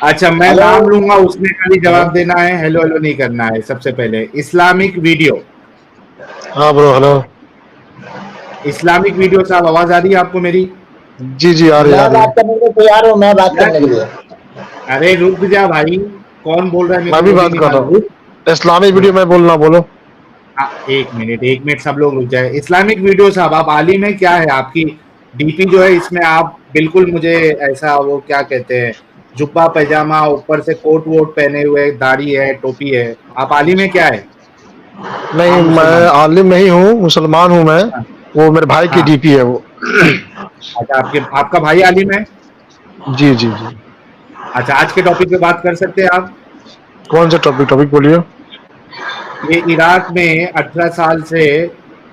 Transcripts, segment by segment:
اچھا میں نام لوں گا, اس نے خالی جواب دینا ہے, ہیلو ہیلو نہیں کرنا ہے. سب سے پہلے اسلامک ویڈیو. ہاں برو ہلو. اسلامک ویڈیو صاحب آواز آ رہی ہے آپ کو میری؟ جی جی آ رہی میں بات کرنے کے لیے تیار ہوں, میں بات کرنے کے لیے. ارے رک جا بھائی, کون بول رہا ہے میرے میں کو بھی وہ بھی بات نہیں کر رہا معلوم. ہوں. اسلامک ویڈیو میں بولنا بولو. ایک منٹ سب لوگ رک جائے. اسلامک ویڈیو صاحب آپ عالم ہے کیا ہے آپ کی ڈی پی جو ہے, اس میں آپ بالکل مجھے ایسا وہ کیا کہتے ہیں جبا پیجامہ اوپر سے کوٹ ووٹ پہنے ہوئے, داڑھی ہے, ٹوپی ہے, آپ عالم ہے کیا ہے؟ نہیں میں عالم نہیں ہوں, مسلمان ہوں میں. وہ میرے بھائی کی ہاں ڈی پی ہے وہ. اچھا آپ کا بھائی عالم ہے؟ جی جی جی. اچھا آج کے ٹاپک پہ بات کر سکتے ہیں آپ؟ کون سا ٹاپک بولیے. یہ عراق میں 18 سال سے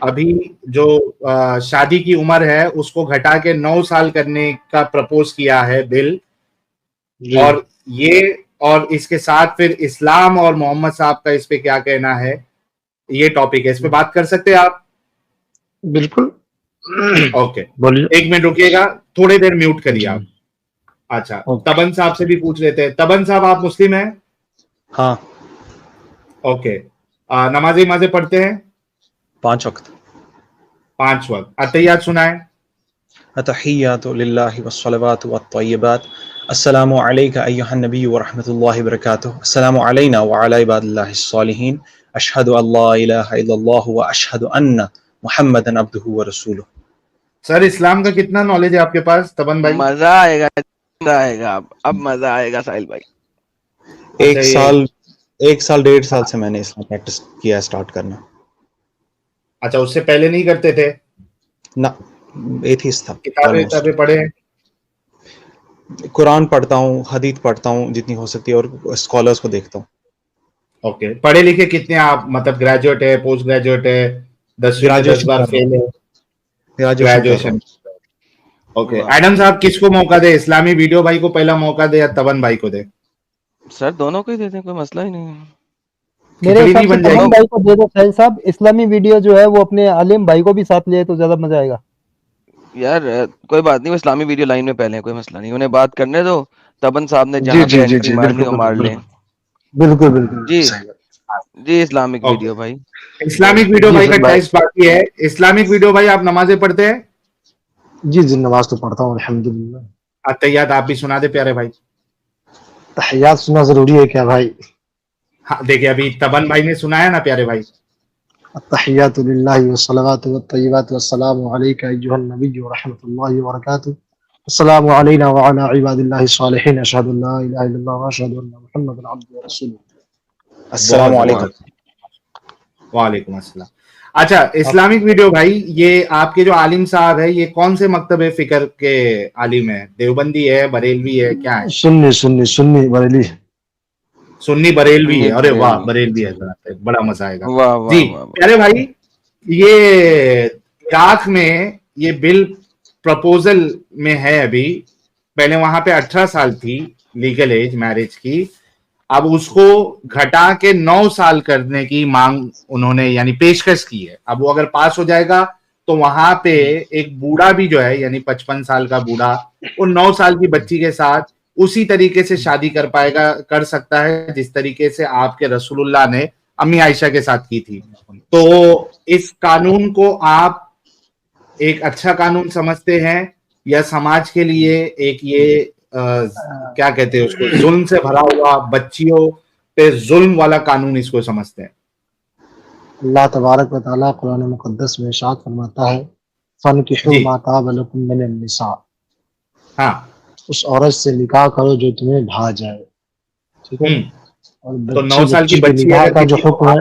ابھی جو شادی کی عمر ہے اس کو گھٹا کے 9 سال کرنے کا پرپوز کیا ہے بل. جی اور یہ اور اس کے ساتھ پھر اسلام اور محمد صاحب کا اس پہ کیا کہنا ہے, یہ ٹاپک ہے, اس پہ بات کر سکتے ہیں آپ؟ بالکل. اوکے بولیے. ایک منٹ رکیے گا, تھوڑی دیر میوٹ کریے جی آپ. اچھا اوکے. تبن صاحب سے بھی پوچھ لیتے ہیں. تبن صاحب آپ مسلم ہیں؟ ہاں. اوکے نمازیں پڑھتے ہیں؟ 5 وقت. 5 وقت. عطیات سنائیں. التحیات للہ والصلوات والطیبات. السلام علیک ایھا النبی ورحمۃ اللہ وبرکاتہ. السلام علینا وعلی عباد اللہ الصالحین. اشہد ان لا الہ الا اللہ واشہد ان محمدا عبدہ ورسولہ. سر اسلام کا کتنا نالج ہے آپ کے پاس تبن بھائی؟ مزہ آئے گا, مزہ آئے گا, اب مزہ آئے گا ساحل بھائی. اچھا یہ 1 سال 1.5 سال سے میں نے اس میں پریکٹس کیا اسٹارٹ کرنا. اچھا اس سے پہلے نہیں کرتے تھے؟ نہ ایتھیسٹ تھا آلموسٹ. کتابیں پڑھے ہیں؟ قرآن پڑھتا ہوں, حدیث پڑھتا ہوں جتنی ہو سکتی ہے, اور اسکالرس کو دیکھتا ہوں. اوکے پڑھے لکھے کتنے آپ, مطلب گریجویٹ ہے, پوسٹ گریجویٹ ہے, 10ویں میں 10 گریجویشن بار کر رہا فیل ہے؟ ہوں. گریجویشن کر رہا گریجویشن. ہوں. اوکے واہ ایڈم صاحب کس کو موقع دے, اسلامی ویڈیو بھائی کو پہلا موقع دے یا تبن بھائی کو دے؟ سر دونوں کو ہی دیتے ہیں, کوئی مسئلہ ہی نہیں ہے. میرے کھچڑی نہیں حساب سے بن جائے تمام گی؟ بھائی کو دے دو سہیل صاحب. اسلامی ویڈیو جو ہے وہ اپنے عالم بھائی کو بھی ساتھ لے تو زیادہ مزہ آئے گا. یار کوئی بات نہیں, وہ اسلامی ویڈیو لائن میں پہلے ہیں, کوئی مسئلہ نہیں, انہیں بات کرنے دو. تبن صاحب نے جی جہاں جی پہ جی انٹری جی مارنی بالکل وہ مار بالکل لیں. بالکل بالکل بالکل جی صحیح. جی اسلامک اوکے ویڈیو بھائی. اسلامک ویڈیو جی بھائی کا سر بھائی. ٹیسٹ باقی ہے. اسلامک ویڈیو بھائی آپ نمازیں پڑھتے ہیں؟ جی جی نماز تو پڑھتا ہوں الحمدللہ. عطیات آپ بھی سنا دے پیارے بھائی. تحیات سننا ضروری ہے کیا بھائی؟ ہاں دیکھیں ابھی تبن بھائی نے سنایا نا پیارے بھائی. التحیات للہ والصلوات والطیبات والسلام علیک ایھا النبی ورحمۃ اللہ وبرکاتہ. السلام علینا وعلی عباد اللہ الصالحین. اشہد ان لا الہ الا اللہ واشہد ان محمدا عبدہ ورسولہ. السلام بہت علیکم. بہت وعلیکم السلام. اچھا اسلامک ویڈیو بھائی, یہ آپ کے جو عالم صاحب ہے یہ کون سے مکتب فکر کے عالم ہے؟ دیوبندی ہے, بریلوی ہے, کیا ہے؟ سنی بریلی. سنی بریلوی ہے. سنی ارے واہ بریلوی. بریلوی ہے, بڑا مزہ آئے گا. واہ جی واہ واہ واہ. پیارے بھائی, یہ عراق میں یہ بل پرپوزل میں ہے ابھی. پہلے وہاں پہ 18 سال تھی لیگل ایج میرج کی, اب اس کو گھٹا کے 9 سال کرنے کی مانگ انہوں نے یعنی پیشکش کی ہے. اب وہ اگر پاس ہو جائے گا تو وہاں پہ ایک بوڑھا بھی جو ہے یعنی 55 سال کا بوڑھا وہ 9 سال کی بچی کے ساتھ اسی طریقے سے شادی کر پائے گا, کر سکتا ہے جس طریقے سے آپ کے رسول اللہ نے امی عائشہ کے ساتھ کی تھی. تو اس قانون کو آپ ایک اچھا قانون سمجھتے ہیں یا سماج کے لیے ایک یہ کیا کہتے ہیں اس کو, ظلم سے بھرا ہوا بچیوں پہ ظلم والا قانون اس کو سمجھتے ہیں؟ اللہ تبارک و تعالیٰ قرآن مقدس میں ارشاد فرماتا ہے فَانْكِحُوا جی مَا طَابَ لَكُم مِّنَ النِّسَاءِ. ہاں. اس عورت سے نکاح کرو جو تمہیں بھا جائے. ٹھیک ہے نا. اور تو 9 سال کی بچی کے بچی نکاح اگر کا جو کسی کو حکم ہے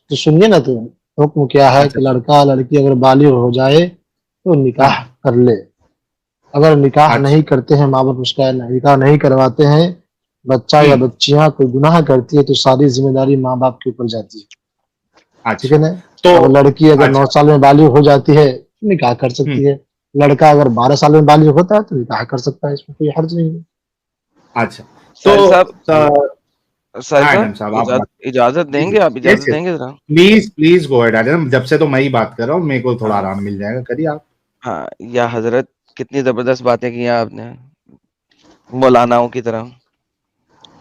تو سنیے نا, تو حکم کیا ہے اچھا کہ لڑکا لڑکی اگر بالغ ہو جائے تو ہاں نکاح کر لے. اگر نکاح اچھا نہیں کرتے ہیں, ماں باپ اس کا نکاح نہیں کرواتے ہیں, بچہ یا بچیاں کوئی گناہ کرتی ہے تو ساری ذمہ داری ماں باپ کے اوپر جاتی ہے. ٹھیک اچھا ہے نا. تو اب لڑکی اگر 9 اچھا سال میں بالغ ہو جاتی ہے نکاح کر سکتی ہے. لڑکا اگر 12 سال میں بالغ ہوتا ہے تو نکاح کر سکتا ہے, اس میں کوئی حرج نہیں ہے. اچھا تو ساحل صاحب, ساحل ہاں صاحب ایڈم صاحب آپ بات. اجازت جی دیں جی گے, آپ یس اجازت یس دیں گے ذرا؟ Please please go ahead Adam, جب سے تو میں ہی بات کر رہا ہوں, میرے کو تھوڑا ہاں آرام مل جائے گا, کریے آپ. ہاں یا حضرت, کتنی زبردست باتیں کی ہیں آپ نے مولاناؤں کی طرح.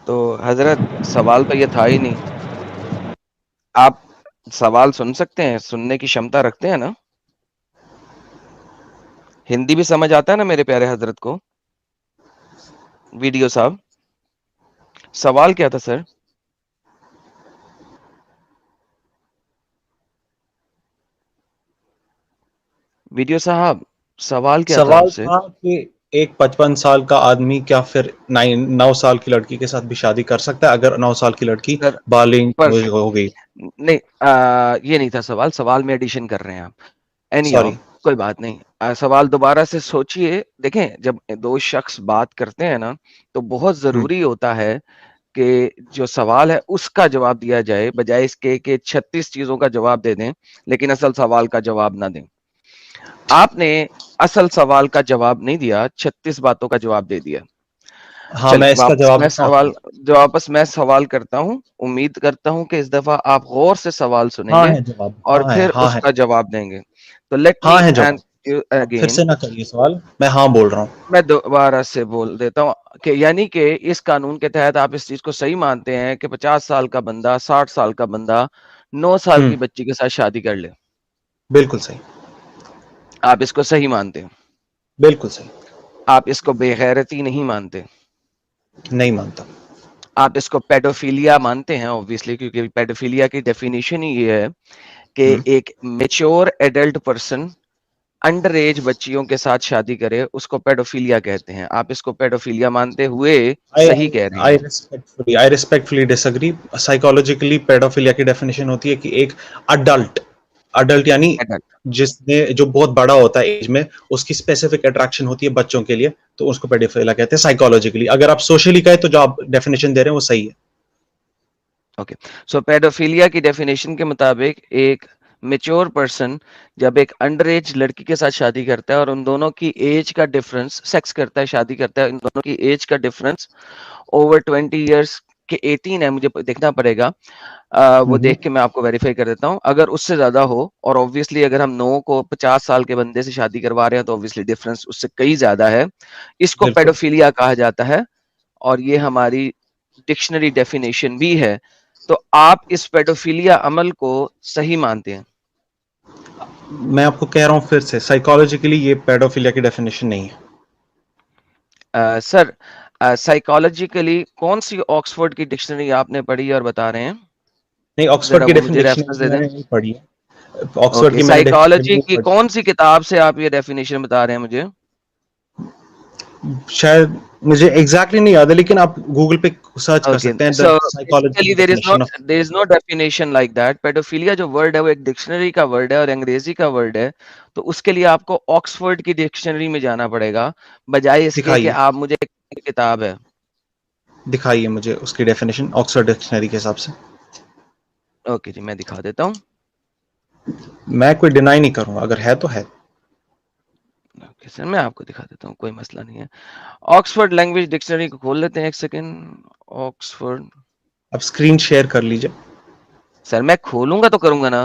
تو حضرت سوال تو یہ تھا ہی نہیں. آپ سوال سن سکتے ہیں, سننے کی شمتا رکھتے ہیں نا؟ ہندی بھی سمجھ آتا ہے نا میرے پیارے حضرت کو؟ ویڈیو صاحب سوال کیا تھا سر؟ ویڈیو صاحب سوال کیا تھا آپ سوال سے؟ تھا کہ ایک 55 سال کا آدمی کیا پھر 9 سال کی لڑکی کے ساتھ بھی شادی کر سکتا ہے اگر 9 سال کی لڑکی سر بالغ پرفیکٹ. ہو گئی؟ نہیں یہ نہیں تھا سوال. سوال میں ایڈیشن کر رہے ہیں آپ. Any how sorry. کوئی بات نہیں. سوال دوبارہ سے سوچئے. دیکھیں جب دو شخص بات کرتے ہیں نا تو بہت ضروری ہوتا ہے کہ جو سوال ہے اس کا جواب دیا جائے, بجائے اس کے کہ 36 چیزوں کا جواب دے دیں لیکن اصل سوال کا جواب نہ دیں. آپ نے اصل سوال کا جواب نہیں دیا, 36 باتوں کا جواب دے دیا. ہاں چلیں میں اس کا جواب دیتا ہوں. واپس میں سوال کرتا ہوں. امید کرتا ہوں کہ اس دفعہ آپ غور سے سوال سنیں ہاں گے ہے جواب, اور ہاں ہے, پھر ہاں اس ہے, کا جواب دیں گے. تو لیٹ ہاں می ہے اینڈ جواب. یو پھر اگین. سے نہ کریے سوال, میں ہاں بول رہا ہوں. میں دوبارہ سے بول دیتا ہوں کہ یعنی کہ اس قانون کے تحت آپ اس چیز کو صحیح مانتے ہیں کہ 50 سال کا بندہ 60 سال کا بندہ 9 سال کی بچی کے ساتھ شادی کر لے. بالکل صحیح, آپ اس کو صحیح مانتے ہیں. بالکل صحیح. آپ اس کو بے غیرتی نہیں مانتے. نہیں مانتا. آپ اس کو پیڈوفیلیا مانتے ہیں obviously, کیونکہ پیڈوفیلیا کی ڈیفینیشن ہی یہ ہے کہ ایک mature adult person under age بچیوں کے ساتھ شادی کرے, اس کو پیڈوفیلیا کہتے ہیں. آپ اس کو پیڈوفیلیا مانتے ہوئے صحیح کہہ رہے ہیں. I respectfully disagree. Psychologically paedophilia کی ڈیفینیشن ہوتی ہے کہ ایک اڈلٹ یعنی Adult. جس نے جو بہت بڑا ہوتا ہے ایج میں, اس کی اسپیسیفک اٹریکشن ہوتی ہے بچوں کے لیے, تو اس کو پیڈوفیلیا کہتے ہیں سائیکولوجیکلی. اگر آپ سوشلی کہیں تو جو آپ ڈیفینیشن دے رہے ہیں وہ صحیح ہے. اوکے, سو پیڈوفیلیا کی ڈیفینیشن کے مطابق ایک میچور پرسن جب ایک انڈر ایج لڑکی کے ساتھ شادی کرتا ہے اور ان دونوں کی ایج کا ڈفرنس, سیکس کرتا ہے, شادی کرتا ہے, ان دونوں کی ایج کا ڈفرنس اوور 20 ایئرس کے 18 ہے, مجھے دیکھنا پڑے گا, وہ دیکھ کے میں آپ کو ویریفائی کر دیتا ہوں. اگر اس سے زیادہ ہو, اور obviously اگر ہم 9 کو 50 سال کے بندے سے شادی کروا رہے ہیں تو obviously ڈفرنس اس سے کئی زیادہ ہے. اس کو بالکل پیڈوفیلیا کہا جاتا ہے اور یہ ہماری ڈکشنری ڈیفینیشن بھی ہے. تو آپ اس پیڈوفیلیا عمل کو صحیح مانتے ہیں؟ میں آپ کو کہہ رہا ہوں پھر سے, سائیکولوجیکلی یہ پیڈوفیلیا کی ڈیفینیشن نہیں ہے. سر سائیکالوجیکلی کون سی آکسفورڈ کی ڈکشنری آپ نے پڑھی اور بتا رہے ہیں؟ نہیں, ذرا آکسفورڈ کی وہ مجھے ریفرنس ڈیفینیشن دے میں دیں. نے نہیں پڑھی ہے. آکسفورڈ اوکے, کی میں نے ڈیفینیشن سائیکالوجی نہیں کی پڑھی. کون سی کتاب سے آپ یہ ڈیفینیشن بتا رہے ہیں مجھے؟ شاید مجھے ایگزیکٹلی نہیں یاد ہے, لیکن آپ گوگل پہ سرچ کر Okay, سکتے ہیں so psychological basically definition of. there is no definition like that. Paedophilia جو ورڈ ہے وہ ایک ڈکشنری کا ورڈ ہے اور انگریزی کا ورڈ ہے, تو اس کے لیے آپ کو آکسفورڈ کی ڈکشنری میں جانا پڑے گا بجائے اس کے کہ دکھائیے, آپ مجھے ایک کتاب ہے. دکھائیے مجھے اس کی ڈیفینیشن آکسفورڈ ڈکشنری کے حساب سے. اوکے جی, میں دکھا دیتا ہوں. میں کوئی ڈینائی نہیں کروں, اگر ہے تو ہے. اوکے سر, میں آپ کو دکھا دیتا ہوں, کوئی مسئلہ نہیں ہے. آکسفورڈ لینگویج ڈکشنری کو کھول لیتے ہیں, ایک سیکنڈ. آکسفورڈ, اب اسکرین شیئر کر لیجئے. سر میں کھولوں گا تو کروں گا نا,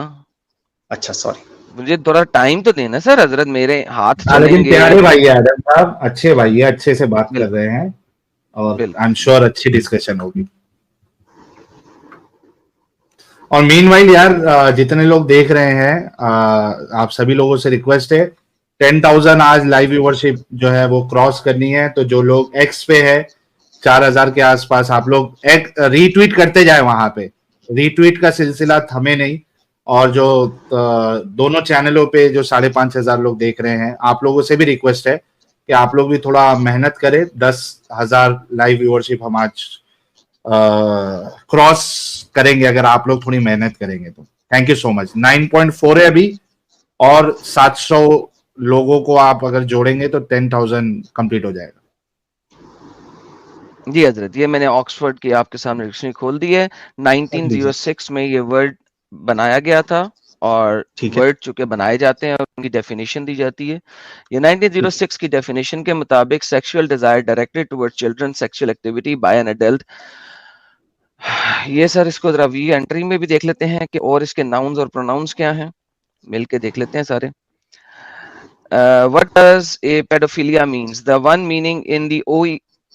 اچھا سوری. مجھے تھوڑا ٹائم تو دینا سر. حضرت میرے ہاتھ لیکن چلیں گے. پیارے بھائی ہے آدم صاحب, اچھے بھائی ہے, اچھے سے بات کر بالکل رہے ہیں اور بالکل. آئی ایم شیور اچھی ڈسکشن ہوگی. اور مین وائل یار جتنے لوگ دیکھ رہے ہیں, آپ سبھی لوگوں سے ریکویسٹ ہے 10,000 آج لائیو ویورشپ جو ہے وہ کراس کرنی ہے. تو جو لوگ ایکس پہ ہے 4,000 کے آس پاس, آپ لوگ ری ٹویٹ کرتے جائیں, وہاں پہ ری ٹویٹ کا سلسلہ تھمے نہیں. اور جو دونوں چینلوں پہ جو 5,500 لوگ دیکھ رہے ہیں, آپ لوگوں سے بھی ریکویسٹ ہے کہ آپ لوگ بھی تھوڑا محنت کریں. 10,000 لائیو ویورشپ ہم آج کراس کریں گے اگر آپ لوگ تھوڑی محنت کریں گے تو. تھینک یو سو مچ. 9.4 ہے ابھی, اور 700 لوگوں کو آپ اگر جوڑیں گے تو 10,000 کمپلیٹ ہو جائے گا. جی حضرت, یہ میں نے آکسفورڈ کی آپ کے سامنے ڈکشنری کھول دی ہے. 1906 میں یہ ورڈ بنایا گیا تھا, اور ٹھیک ہے, ورڈ چونکہ بنائے جاتے ہیں اور ان کی ڈیفینیشن دی جاتی ہے. یہ 1906 کی ڈیفینیشن کے مطابق sexual desire directed toward children, sexual activity by an adult. یہ سر اس کو ذرا وی انٹری میں بھی دیکھ لیتے ہیں کہ اور اس کے ناؤنز اور پروناؤنس کیا ہیں, مل کے دیکھ لیتے ہیں سارے. What does a pedophilia means? The one meaning in the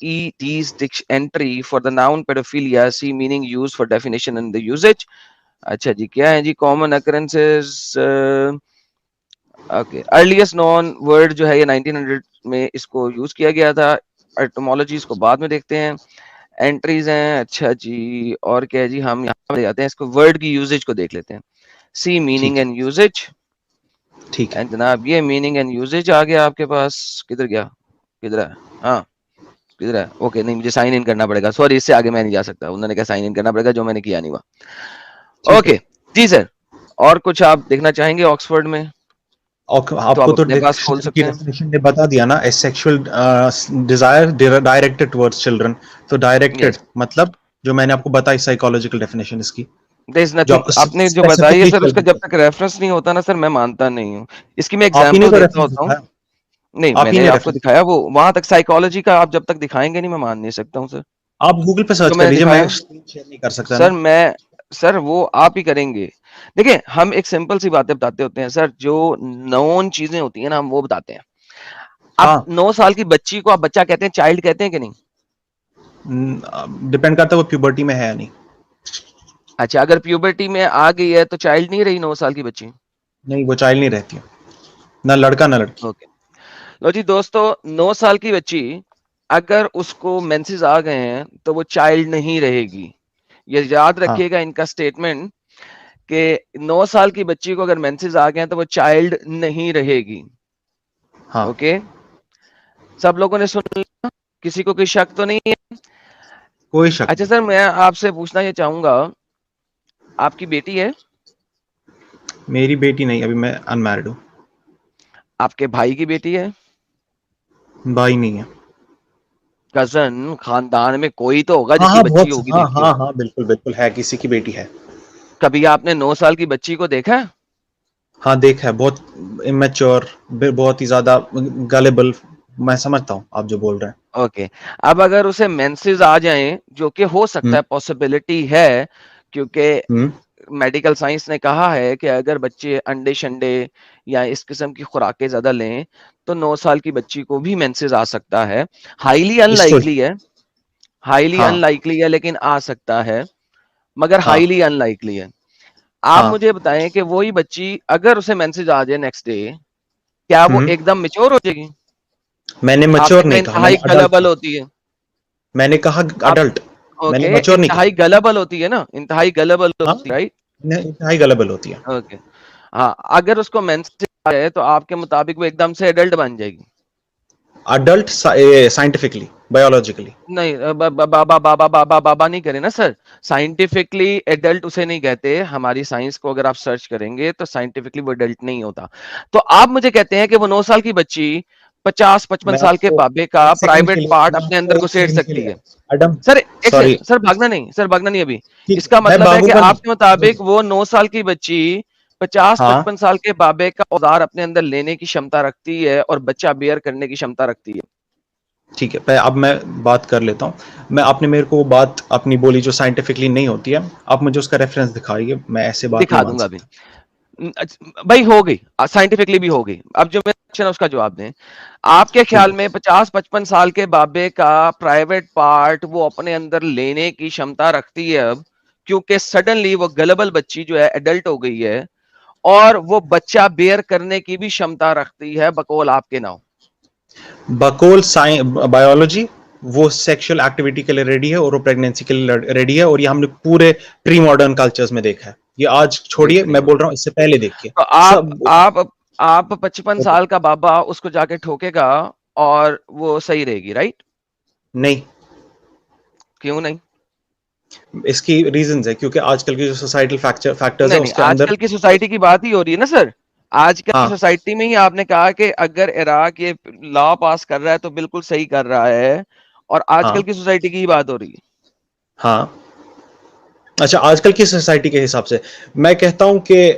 ET's entry for the noun pedophilia, see meaning used for definition and the usage. اچھا جی کیا ہے جی common occurrences. اوکے ارلیسٹ نون ورڈ جو ہے یہ 1900 میں اس کو یوز کیا گیا تھا. ایٹمولوجی اس کو بعد میں دیکھتے ہیں. انٹریز ہیں. اچھا جی اور کیا ہے جی ہم یہاں پہ جاتے ہیں اس کو ورڈ کی یوزیج کو دیکھ لیتے ہیں. سی میننگ اینڈ یوزیج. ٹھیک ہے جناب یہ میننگ اینڈ یوزیج آ گیا آپ کے پاس. کدھر گیا کدھر ہے ہاں کدھر ہے اوکے نہیں مجھے سائن ان کرنا پڑے گا سوری اس سے آگے میں نہیں جا سکتا. انہوں نے کہا سائن ان کرنا پڑے گا جو میں نے کیا نہیں ہوا. اوکے جی سر اور کچھ آپ دیکھنا چاہیں گے آکسفورڈ میں آپ کو تو اپنے پاس کھول سکتے ہیں. ڈیفینیشن نے بتا دیا نا sexual desire directed towards children. تو ڈائریکٹڈ مطلب جو میں نے آپ کو بتائی سائیکولوجیکل ڈیفینیشن اس کی آپ نے جو بتائی ہے سر اس کا جب تک ریفرنس نہیں ہوتا نا سر میں مانتا نہیں ہوں. اس کی میں ایگزامپل دیتا ہوتا ہوں. نہیں میں نے آپ کو دکھایا وہ وہاں تک سائیکولوجی کا آپ جب تک دکھائیں گے نہیں میں مان نہیں سکتا ہوں سر. آپ گوگل پہ سرچ کر لیجیے میں شیئر نہیں کر سکتا سر وہ آپ ہی کریں گے. دیکھیں ہم ایک سمپل سی باتیں بتاتے ہوتے ہیں سر جو نون چیزیں ہوتی ہیں نا ہم وہ بتاتے ہیں. آپ 9 سال کی بچی کو آپ بچہ کہتے ہیں چائلڈ کہتے ہیں کہ نہیں؟ ڈیپینڈ کرتا ہے وہ پیوبرٹی میں ہے یا نہیں. اچھا اگر پیوبرٹی میں آ گئی ہے تو چائلڈ نہیں رہی 9 سال کی بچی. نہیں وہ چائلڈ نہیں رہتی نہ لڑکا نہ لڑکی. اوکے لو جی دوستو 9 سال کی بچی اگر اس کو مینسز آ گئے ہیں تو وہ چائلڈ نہیں رہے گی. یہ یاد رکھیے گا ان کا اسٹیٹمنٹ کہ 9 سال کی بچی کو اگر مینسز آ گئے ہیں تو وہ چائلڈ نہیں رہے گی. اوکے سب لوگوں نے سن لیا کسی کو کوئی شک تو نہیں ہے؟ کوئی شک. اچھا سر میں آپ سے پوچھنا یہ چاہوں گا آپ کی بیٹی ہے؟ میری بیٹی نہیں ابھی میں ان میرڈ ہوں. آپ کے بھائی کی بیٹی ہے؟ بھائی نہیں ہے. کزن خاندان میں کوئی تو ہوگا جس کی بچی ہوگی بیٹی ہوگی. ہاں بالکل بالکل ہے کسی کی بیٹی ہے. کبھی آپ نے 9 سال کی بچی کو دیکھا؟ ہاں دیکھا ہے. بہت امیچور بہت ہی زیادہ گلیبل. میں سمجھتا ہوں آپ جو بول رہے ہیں. اوکے اب اگر اسے مینسز آ جائیں جو کہ ہو سکتا ہے پاسبلٹی ہے کیونکہ میڈیکل سائنس نے کہا ہے کہ اگر بچے انڈے شنڈے یا اس قسم کی خوراکیں زیادہ لیں تو 9 سال کی بچی کو بھی مینسز آ سکتا ہے. ہائیلی ان لائکلی ہے ہائیلی ان لائکلی ہے لیکن آ سکتا ہے مگر ہائیلی ان لائکلی ہے. آپ مجھے بتائیں کہ وہی بچی اگر اسے مینسج آ جائے نیکسٹ ڈے کیا وہ ایک دم میچور ہو جائے گی؟ میں نے آپ نے میچور کہا نہیں کہا میں انتہائی نے گلبل ہوتی ہے. میں نے کہا اڈلٹ. میں نے میچور نہیں کہا. انتہائی گلبل ہوتی ہے نا انتہائی گلبل ہوتی ہے انتہائی گلبل ہوتی ہے. اوکے ہاں اگر اس کو مینسج آ جائے تو آپ کے مطابق وہ ایک دم سے ایڈلٹ بن جائے گی. اڈلٹ سائنٹیفکلی بایولوجیکلی نہیں بابا نہیں کرے نا سر. سائنٹیفکلی ایڈلٹ اسے نہیں کہتے. ہماری سائنس کو اگر آپ سرچ کریں گے تو سائنٹیفکلی وہ ایڈلٹ نہیں ہوتا. تو آپ مجھے کہتے ہیں کہ وہ 9 سال کی بچی 50-55 سال کے بابے کا پرائیویٹ پارٹ اپنے اندر گھسیٹ سکتی ہے. سر ایک سر بھاگنا نہیں ابھی. اس کا مطلب ہے کہ آپ کے مطابق وہ 9 سال کی بچی 50-55 سال کے بابے کا اوزار اپنے اندر لینے کی شمتا رکھتی ہے اور بچہ بیئر کرنے کی شمتا رکھتی ہے. ٹھیک ہے اب میں بات کر لیتا ہوں. میں آپ نے میرے کو وہ بات اپنی بولی جو سائنٹیفکلی نہیں ہوتی ہے آپ مجھے اس کا ریفرنس دکھائیے. میں ایسے بات دکھا نہیں مان دوں گا ابھی. سکتا. بھائی ہو گئی سائنٹیفکلی بھی ہو گئی. اب جو میں اس کا جواب دیں آپ کے خیال میں 50-55 سال کے بابے کا پرائیویٹ پارٹ وہ اپنے اندر لینے کی شمتا رکھتی ہے اب کیونکہ سڈنلی وہ گلبل بچی جو ہے ایڈلٹ ہو گئی ہے اور وہ بچہ بیئر کرنے کی بھی شمتا رکھتی ہے بقول آپ کے نام بقول بایولوجی وہ سیکشل ایکٹیویٹی کے لیے ریڈی ہے اور وہ پریگنینسی کے لیے ریڈی ہے. اور یہ ہم نے پورے پری ماڈرن کلچرز میں دیکھا ہے. یہ آج چھوڑیے میں بول رہا ہوں اس سے پہلے دیکھیے. تو آپ 55 سال کا بابا اس کو جا کے ٹھوکے گا اور وہ صحیح رہے گی رائٹ؟ نہیں. کیوں نہیں؟ اس کی ریزنز ہے کیونکہ آج کل کی جو سوسائٹل فیکٹرز ہیں نہیں اس کے آج اندر کل کی سوسائٹی کی بات ہی ہو رہی ہے نا سر. آج کل کی سوسائٹی میں ہی آپ نے کہا کہ اگر عراق یہ لا پاس کر رہا ہے تو بالکل صحیح کر رہا ہے اور آج کل کی سوسائٹی کی ہی بات ہو رہی ہے. ہاں اچھا آج کل کی سوسائٹی کے حساب سے میں کہتا ہوں کہ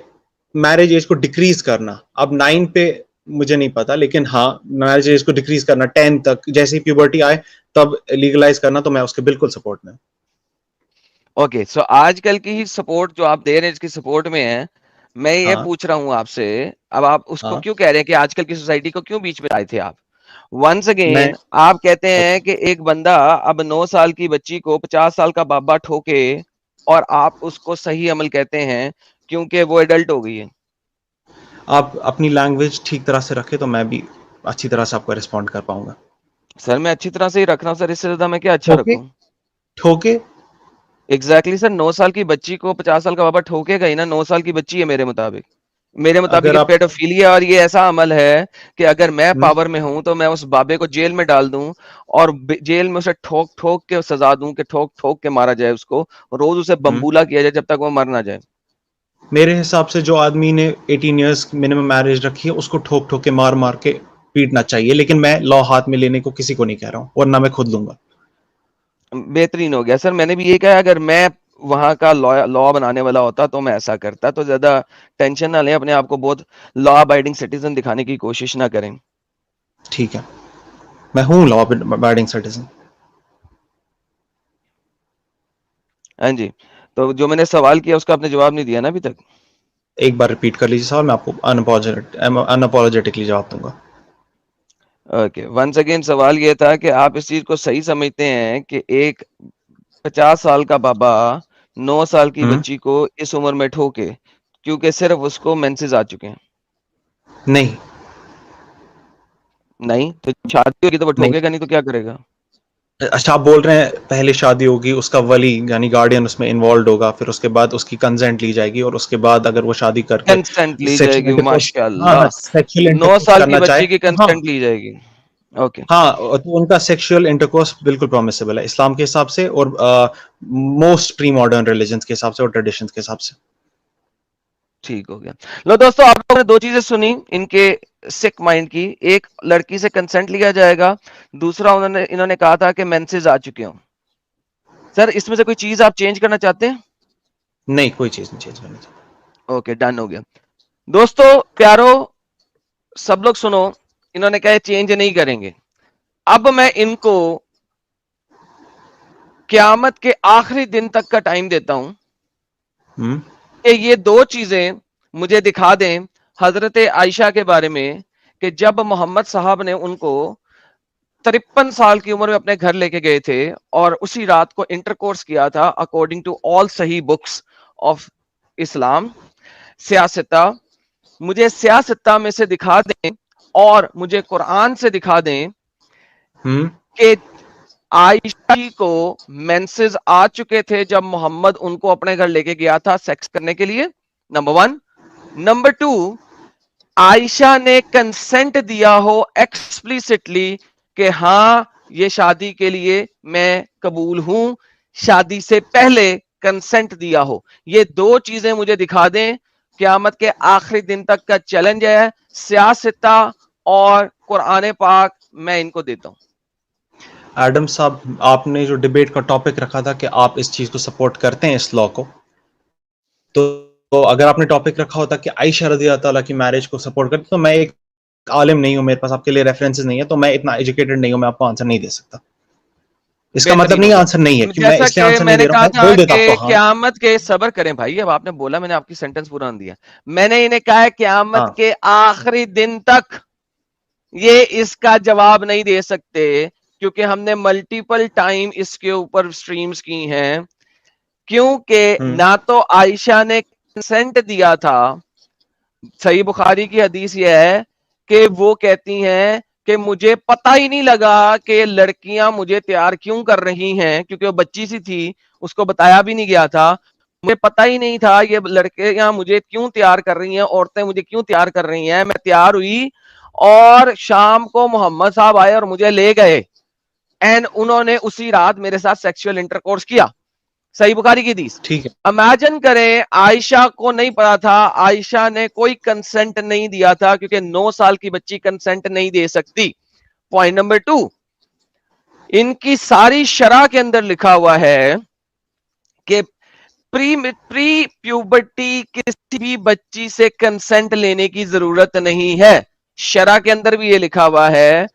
میرج ایج کو ڈیکریز کرنا اب 9 پہ مجھے نہیں پتا لیکن ہاں میرج ایج کو ڈیکریز کرنا 10 تک جیسے ہی پیوبرٹی آئے تب لیگلائز کرنا تو میں اس کے بالکل سپورٹ میں. اوکے سو آج کل کی سپورٹ جو آپ دے رہے ہیں اس کی سپورٹ میں ہے. میں یہ پوچھ رہا ہوں آپ سے اب آپ اس کو کیوں کہہ رہے ہیں کہ آج کل کی سوسائٹی کو کیوں بیچ میں آئے تھے آپ ونس اگین آپ کہتے ہیں کہ ایک بندہ اب 9 سال کی بچی کو 50 سال کا بابا ٹھوکے اور آپ اس کو صحیح عمل کہتے ہیں کیونکہ وہ ایڈلٹ ہو گئی ہے. آپ اپنی لینگویج ٹھیک طرح سے رکھے تو میں بھی اچھی طرح سے آپ کو ریسپونڈ کر پاؤں گا. سر میں اچھی طرح سے ہی رکھ رہا ہوں سر, اس سے زیادہ میں کیا اچھا رکھوں. ٹھوکے ایگزیکٹلی سر, 9 سال کی بچی کو 50 سال کا بابا ٹھوکے گا ہی نا. 9 سال کی بچی ہے میرے مطابق اگر یہ آپ پیڈوفیلیا اور یہ ایسا عمل ہے کہ اگر میں پاور میں ہوں تو میں اس بابے کو جیل میں ڈال دوں اور جیل میں اسے ٹھوک ٹھوک کے سزا دوں کہ ٹھوک ٹھوک کے مارا جائے, اس کو روز اسے بمبولا کیا جائے جب تک وہ مر نہ جائے. میرے حساب سے جو آدمی نے 18 ایئرس منیمم میرج رکھی ہے اس کو ٹھوک ٹھوک کے مار مار کے پیٹنا چاہیے, لیکن میں لا ہاتھ میں لینے کو کسی کو نہیں کہہ رہا ہوں, اور نہ میں خود لوں گا. بہترین ہو گیا سر. میں نے بھی یہ کہا اگر میں وہاں کا لا بنانے والا ہوتا تو میں ایسا کرتا. تو زیادہ ٹینشن نہ لیں, اپنے آپ کو بہت لا ابائڈنگ سٹیزن دکھانے کی کوشش نہ کریں. ٹھیک ہے, میں ہوں لا ابائڈنگ سٹیزن. ہاں جی, تو جو میں نے سوال کیا اس کا آپ نے جواب نہیں دیا نا ابھی تک. ایک بار ریپیٹ کر لیجیے سوال, میں آپ کو انپولوجیٹکلی جواب دوں گا. اوکے, ونس اگین سوال یہ تھا کہ آپ اس چیز کو صحیح سمجھتے ہیں کہ ایک 50 سال کا بابا 9 سال کی بچی کو اس عمر میں ٹھوکے کیونکہ صرف اس کو مینسز آ چکے ہیں. نہیں نہیں تو شادی ہوگی تو وہ نہیں. ٹھوکے گا نہیں تو کیا کرے گا. اچھا آپ بول رہے ہیں پہلے شادی ہوگی, اس کا ولی یعنی گارڈین اس میں انوالوڈ ہوگا, پھر اس کے بعد اس کی کنسنٹ لی جائے گی, اور اس کے بعد اگر وہ شادی کر کے کنسنٹ لی جائے گی, ماشاء اللہ, سیکشل 9 انٹرکورس سال کی کرنا چاہے, بچی کی ہاں کنسنٹ لی جائے گی. اوکے ہاں, تو ان کا سیکشل انٹرکورس بالکل پرومسیبل ہے اسلام کے حساب سے, اور موسٹ پری ماڈرن ریلیجنس کے حساب سے اور ٹریڈیشنز کے حساب سے. ٹھیک ہو گیا. لو دوستو, آپ لوگوں نے 2 چیزیں سنی ان کے سک مائنڈ کی. ایک لڑکی سے کنسنٹ لیا جائے گا, دوسرا انہوں نے کہا تھا کہ مینسز آ چکے ہوں. سر اس میں سے کوئی چیز آپ چینج کرنا چاہتے ہیں؟ نہیں, کوئی چیز نہیں چینج کرنی چاہیے. اوکے, ڈن ہو گیا. دوستو پیارو سب لوگ سنو, انہوں نے کہا چینج نہیں کریں گے. اب میں ان کو قیامت کے آخری دن تک کا ٹائم دیتا ہوں کہ یہ 2 چیزیں مجھے دکھا دیں حضرت عائشہ کے بارے میں کہ جب محمد صاحب نے ان کو 53 سال کی عمر میں اپنے گھر لے کے گئے تھے اور اسی رات کو انٹرکورس کیا تھا اکارڈنگ ٹو آل صحیح بکس آف اسلام. سیاستہ مجھے سیاستہ میں سے دکھا دیں اور مجھے قرآن سے دکھا دیں کہ عائشہ کو مینسز آ چکے تھے جب محمد ان کو اپنے گھر لے کے گیا تھا سیکس کرنے کے لیے. نمبر 1. نمبر 2, عائشہ نے کنسنٹ دیا ہو ایکسپلیسٹلی کہ ہاں یہ شادی کے لیے میں قبول ہوں, شادی سے پہلے کنسنٹ دیا ہو. یہ 2 چیزیں مجھے دکھا دیں. قیامت کے آخری دن تک کا چیلنج ہے, سیاستہ اور قرآن پاک میں ان کو دیتا ہوں. ایڈم صاحب, آپ نے جو ڈیبیٹ کا ٹاپک رکھا تھا کہ آپ اس چیز کو سپورٹ کرتے ہیں اس لا کو, تو اگر آپ نے ٹاپک رکھا ہوتا کہ عائشہ رضی اللہ تعالیٰ کی میرج کو سپورٹ کرتے, تو میں ایک عالم نہیں ہوں, میرے پاس آپ کے لیے ریفرنسز نہیں ہے, تو میں اتنا ایجوکیٹڈ نہیں ہوں, میں آپ کو آنسر نہیں دے سکتا. اس کا مطلب نہیں آنسر نہیں ہے کہ میں جیسا اس لیے کہ آنسر میں نہیں نے دے رہا کہا ہوں, تھا بول دیتا کہ آپ کو. ہاں قیامت کے صبر کریں بھائی, اب آپ نے بولا, میں نے آپ کی سینٹنس پورا دیا. میں نے انہیں کہا ہے قیامت کے آخری دن تک یہ اس کا جواب نہیں دے سکتے کیونکہ ہم نے ملٹیپل ٹائم اس کے اوپر سٹریمز کی ہیں, کیونکہ نہ تو عائشہ نے کنسنٹ دیا تھا. صحیح بخاری کی حدیث یہ ہے کہ وہ کہتی ہیں کہ مجھے پتہ ہی نہیں لگا کہ لڑکیاں مجھے تیار کیوں کر رہی ہیں, کیونکہ وہ بچی سی تھی, اس کو بتایا بھی نہیں گیا تھا. مجھے پتہ ہی نہیں تھا یہ لڑکیاں مجھے کیوں تیار کر رہی ہیں, عورتیں مجھے کیوں تیار کر رہی ہیں. میں تیار ہوئی اور شام کو محمد صاحب آئے اور مجھے لے گئے, اینڈ انہوں نے اسی رات میرے ساتھ سیکسول انٹرکورس کیا. صحیح بخاری کی حدیث. ٹھیک ہے, امیجن کریں عائشہ کو نہیں پتا تھا, عائشہ نے کوئی کنسنٹ نہیں دیا تھا کیونکہ 9 سال کی بچی کنسنٹ نہیں دے سکتی. پوائنٹ نمبر 2, ان کی ساری شرح کے اندر لکھا ہوا ہے کہ پری پیوبرٹی کسی بھی بچی سے کنسنٹ لینے کی ضرورت نہیں ہے. شرح کے اندر بھی یہ لکھا ہوا ہے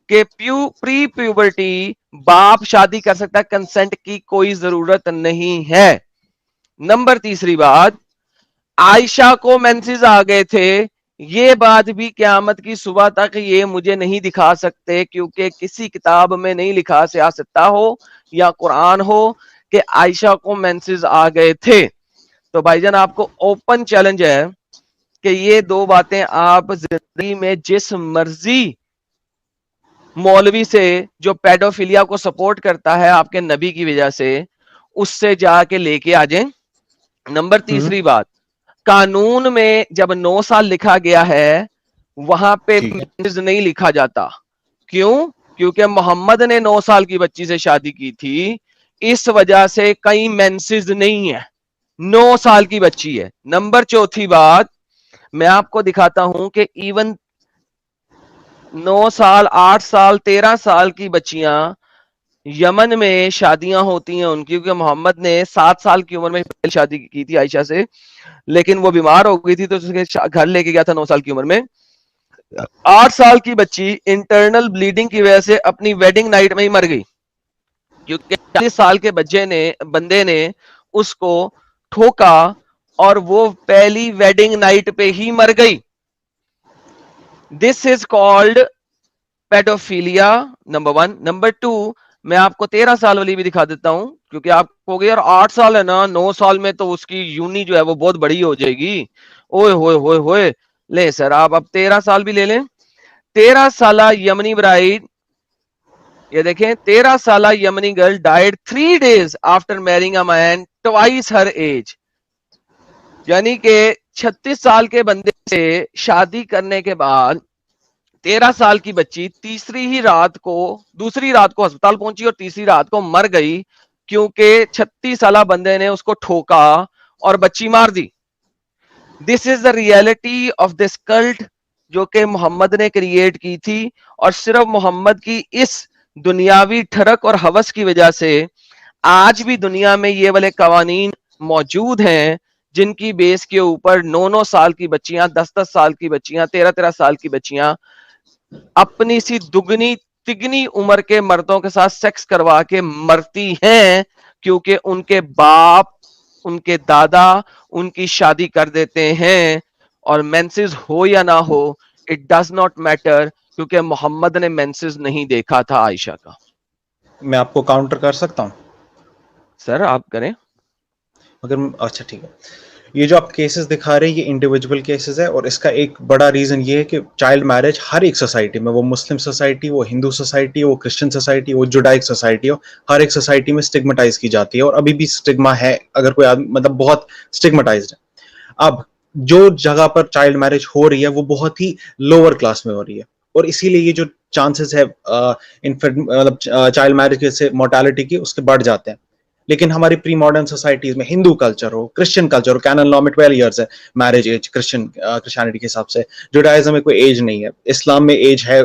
کہ پری پیوبرٹی باپ شادی کر سکتا ہے, کنسنٹ کی کوئی ضرورت نہیں ہے. نمبر 3 بات, عائشہ کو مینسز آ گئے تھے, یہ بات بھی قیامت کی صبح تک یہ مجھے نہیں دکھا سکتے، کیونکہ کسی کتاب میں نہیں لکھا، سیاستہ ہو یا قرآن ہو، کہ عائشہ کو مینسز آ گئے تھے. تو بھائی جان آپ کو اوپن چیلنج ہے کہ یہ دو باتیں آپ زندگی میں جس مرضی مولوی سے جو پیڈوفیلیا کو سپورٹ کرتا ہے آپ کے نبی کی وجہ سے، اس سے جا کے لے کے آ جائیں. نمبر تیسری بات، قانون میں جب 9 سال لکھا گیا ہے وہاں پہ ٹھیک ہے. نہیں لکھا جاتا. کیوں؟ کیونکہ محمد نے 9 سال کی بچی سے شادی کی تھی، اس وجہ سے کئی مینسز نہیں ہے، 9 سال کی بچی ہے. نمبر چوتھی بات، میں آپ کو دکھاتا ہوں کہ ایون 9 سال 8 سال 13 سال کی بچیاں یمن میں شادیاں ہوتی ہیں ان کی، کیونکہ محمد نے 7 سال کی عمر میں شادی کی تھی عائشہ سے، لیکن وہ بیمار ہو گئی تھی تو اس کے گھر لے کے گیا تھا 9 سال کی عمر میں. 8 سال کی بچی انٹرنل بلیڈنگ کی وجہ سے اپنی ویڈنگ نائٹ میں ہی مر گئی، کیونکہ 40 سال کے بندے نے اس کو ٹھوکا اور وہ پہلی ویڈنگ نائٹ پہ ہی مر گئی. This is called paedophilia, number 1. Number 2، میں آپ کو 13 سال والی بھی دکھا دیتا ہوں، کیونکہ آپ کو گے یار 8 سال ہے نا، 9 سال میں تو اس کی یونی جو ہے وہ بہت بڑی ہو جائے گی. اوئے ہوئے ہوئے ہوئے، لے سر آپ اب 13 سال بھی لے لیں. 13 سالہ یمنی برائڈ، یہ دیکھیں 13 سالہ یمنی girl died 3 days after marrying a man twice her age. یعنی کہ 36 سال کے بندے سے شادی کرنے کے بعد 13 سال کی بچی دوسری رات کو ہسپتال پہنچی اور تیسری رات کو مر گئی، کیونکہ 36 سالہ بندے نے اس کو ٹھوکا اور بچی مار دی. This is the reality of this cult جو کہ محمد نے کریٹ کی تھی، اور صرف محمد کی اس دنیاوی ٹھڑک اور ہوس کی وجہ سے آج بھی دنیا میں یہ والے قوانین موجود ہیں جن کی بیس کے اوپر 9 سال کی بچیاں، 10 سال کی بچیاں، 13 سال کی بچیاں اپنی سی دگنی تگنی عمر کے مردوں کے ساتھ سیکس کروا کے مرتی ہیں، کیونکہ ان کے باپ، ان کے دادا ان کی شادی کر دیتے ہیں. اور مینسز ہو یا نہ ہو، اٹ ڈز ناٹ میٹر، کیونکہ محمد نے مینسز نہیں دیکھا تھا عائشہ کا. میں آپ کو کاؤنٹر کر سکتا ہوں سر آپ کریں. اگر اچھا ٹھیک ہے. یہ جو آپ کیسز دکھا رہے ہیں یہ انڈیویجول کیسز ہے، اور اس کا ایک بڑا ریزن یہ ہے کہ چائلڈ میرج ہر ایک سوسائٹی میں، وہ مسلم سوسائٹی، وہ ہندو سوسائٹی، وہ کرسچن سوسائٹی، وہ جوڈائک سوسائٹی ہو، ہر ایک سوسائٹی میں سٹگمٹائز کی جاتی ہے، اور ابھی بھی سٹگما ہے. اگر کوئی آدمی مطلب بہت سٹگمٹائزڈ ہے. اب جو جگہ پر چائلڈ میرج ہو رہی ہے وہ بہت ہی لوور کلاس میں ہو رہی ہے، اور اسی لیے یہ جو چانسز ہے مطلب چائلڈ میرج سے مورٹیلٹی کی اس کے بڑھ جاتے ہیں. لیکن ہماری پری ماڈرن سوسائٹیز میں ہندو کلچر ہو، کرسچن کلچر ہو، کینن لا میں 12 ایئرز ہے میرج ایج کرسچینٹی کے حساب سے. جوڈائزم میں کوئی ایج نہیں ہے. اسلام میں ایج ہے،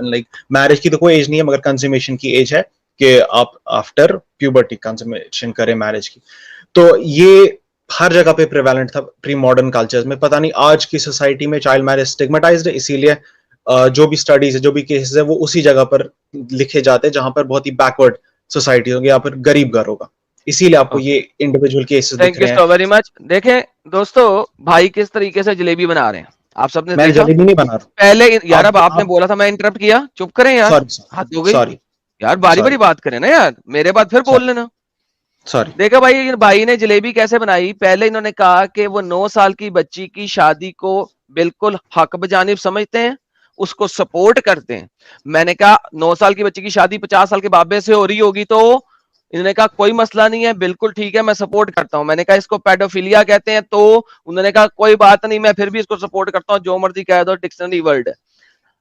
لائک میرج کی تو کوئی ایج نہیں ہے، مگر کنزیومیشن کی ایج ہے کہ آپ آفٹر پیوبرٹی کنزیومیشن کریں میرج کی. تو یہ ہر جگہ پہ پریویلنٹ تھا پری ماڈرن کلچرز میں. پتہ نہیں آج کی سوسائٹی میں چائلڈ میرج اسٹگمیٹائزڈ ہے، اسی لیے جو بھی اسٹڈیز ہے، جو بھی کیسز ہے، وہ اسی جگہ پر لکھے جاتے ہیں جہاں پر بہت ہی بیکورڈ سوسائٹی ہوگی یا پھر غریب گھر ہوگا. اسی لیے آپ کو یہ انڈیویجول کیسز دکھ تھینک یو رہے ہیں. So very much. دیکھیں دوستو، بھائی کس طریقے سے جلیبی بنا رہے ہیں آپ سب نے میں دیکھا. جلیبی نہیں بنا رہا. پہلے یار اب آپ نے بولا تھا میں انٹرپٹ کیا، چپ کریں یار، حد ہو گئی سوری یار. باری باری بات کریں نا یار، میرے بعد پھر بول لینا. سوری. دیکھا بھائی نے جلیبی کیسے بنائی. پہلے انہوں نے کہا کہ وہ 9 سال کی بچی کی شادی کو بالکل حق بجانب سمجھتے ہیں، اس کو سپورٹ کرتے ہیں. میں نے کہا 9 سال کی بچی کی شادی 50 سال کے بابے سے ہو رہی ہوگی تو انہوں نے کہا کوئی مسئلہ نہیں ہے، بالکل ٹھیک ہے، میں سپورٹ کرتا ہوں. میں نے کہا اس کو پیڈوفیلیا کہتے ہیں، تو انہوں نے کہا کوئی بات نہیں، میں پھر بھی اس کو سپورٹ کرتا ہوں، جو مرضی کہہ دو، ڈکشنری ورلڈ.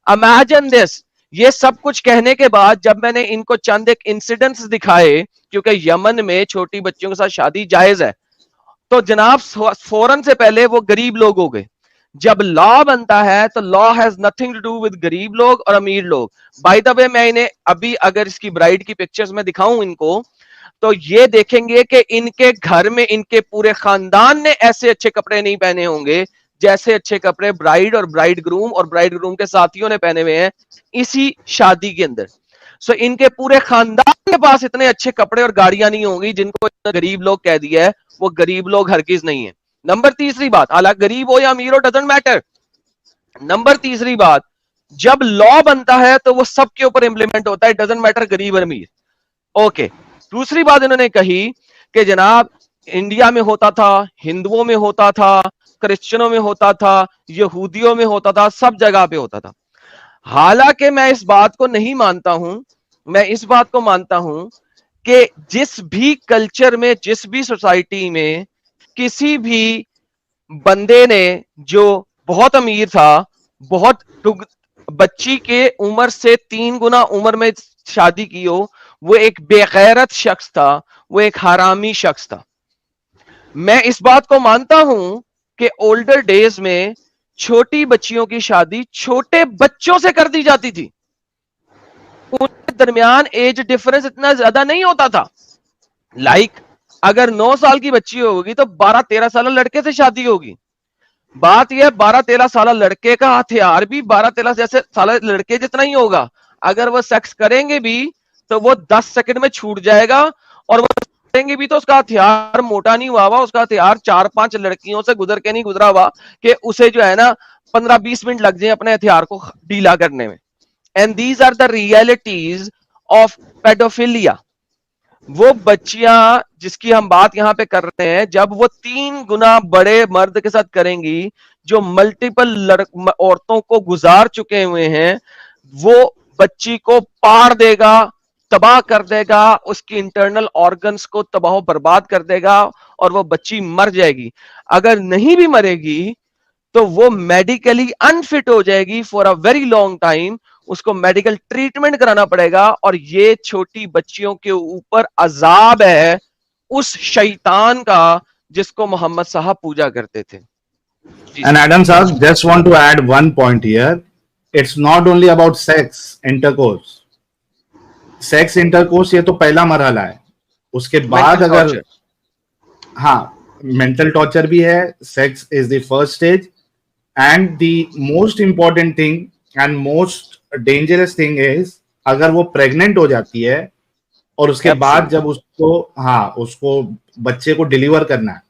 Imagine this. یہ سب کچھ کہنے کے بعد جب میں نے ان کو چند ایک انسیڈنٹس دکھائے، کیونکہ یمن میں چھوٹی بچیوں کے ساتھ شادی جائز ہے، تو جناب فوراً سے پہلے وہ غریب لوگ ہو گئے. جب لا بنتا ہے تو law has nothing to do with غریب لوگ اور امیر لوگ. بائی دا وے میں انہیں ابھی اگر اس کی برائڈ کی پکچرز میں دکھاؤں ان کو، تو یہ دیکھیں گے کہ ان کے گھر میں ان کے پورے خاندان نے ایسے اچھے کپڑے نہیں پہنے ہوں گے جیسے اچھے کپڑے برائڈ اور برائڈ گروم کے ساتھیوں نے پہنے ہوئے ہیں اسی شادی کے اندر. سو ان کے پورے خاندان کے پاس اتنے اچھے کپڑے اور گاڑیاں نہیں ہوں گی جن کو غریب لوگ کہہ دیا ہے. وہ غریب لوگ ہرگز نہیں ہیں. نمبر تیسری بات، حالانکہ غریب ہو یا امیر ہو ڈزنٹ میٹر، نمبر تیسری بات, جب لا بنتا ہے تو وہ سب کے اوپر امپلیمنٹ ہوتا ہے, ڈزنٹ میٹر غریب اور امیر. اوکے, دوسری بات انہوں نے کہی کہ جناب انڈیا میں ہوتا تھا, ہندوؤں میں ہوتا تھا, کرسچنوں میں ہوتا تھا, یہودیوں میں ہوتا تھا, سب جگہ پہ ہوتا تھا. حالانکہ میں اس بات کو نہیں مانتا ہوں, میں اس بات کو مانتا ہوں کہ جس بھی کلچر میں, جس بھی سوسائٹی میں کسی بھی بندے نے جو بہت امیر تھا, بہت بچی کے عمر سے 3 گنا عمر میں شادی کی ہو, وہ ایک بے غیرت شخص تھا, وہ ایک حرامی شخص تھا. میں اس بات کو مانتا ہوں کہ اولڈر ڈیز میں چھوٹی بچیوں کی شادی چھوٹے بچوں سے کر دی جاتی تھی, ان کے درمیان ایج ڈفرنس اتنا زیادہ نہیں ہوتا تھا. لائک اگر 9 سال کی بچی ہوگی تو 12-13 سالہ لڑکے سے شادی ہوگی. بات یہ 12-13 سالہ لڑکے کا ہتھیار بھی 12-13 جیسے سالہ لڑکے جتنا ہی ہوگا. اگر وہ سیکس کریں گے بھی تو وہ 10 سیکنڈ میں چھوٹ جائے گا, اور وہ کریں گے بھی تو اس کا ہتھیار موٹا نہیں ہوا ہوا, اس کا ہتھیار 4-5 لڑکیوں سے گزر کے نہیں گزرا ہوا کہ اسے جو ہے نا 15-20 منٹ لگ جائیں اپنے ہتھیار کو ڈھیلا کرنے میں. And these are the realities of pedophilia. وہ بچیاں جس کی ہم بات یہاں پہ کر رہے ہیں, جب وہ 3 گنا بڑے مرد کے ساتھ کریں گی جو ملٹیپل عورتوں کو گزار چکے ہوئے ہیں, وہ بچی کو پاڑ دے گا, تباہ کر دے گا, اس کی انٹرنل آرگنز کو تباہ و برباد کر دے گا, اور وہ بچی مر جائے گی. اگر نہیں بھی مرے گی تو وہ میڈیکلی انفٹ ہو جائے گی for a very long time, اس کو میڈیکل ٹریٹمنٹ کرانا پڑے گا. اور یہ چھوٹی بچیوں کے اوپر عذاب ہے اس شیطان کا جس کو محمد صاحب پوجا کرتے تھے. And Adam sir, just want to add one point here. It's not only about sex intercourse. Sex intercourse یہ تو پہلا مرحلہ ہے. اس کے بعد اگر ہاں mental torture بھی ہے, sex is the first stage, and the most important thing and most dangerous thing is اگر وہ pregnant ہو جاتی ہے اور اس کے بعد جب اس کو بچے کو ڈیلیور کرنا ہے,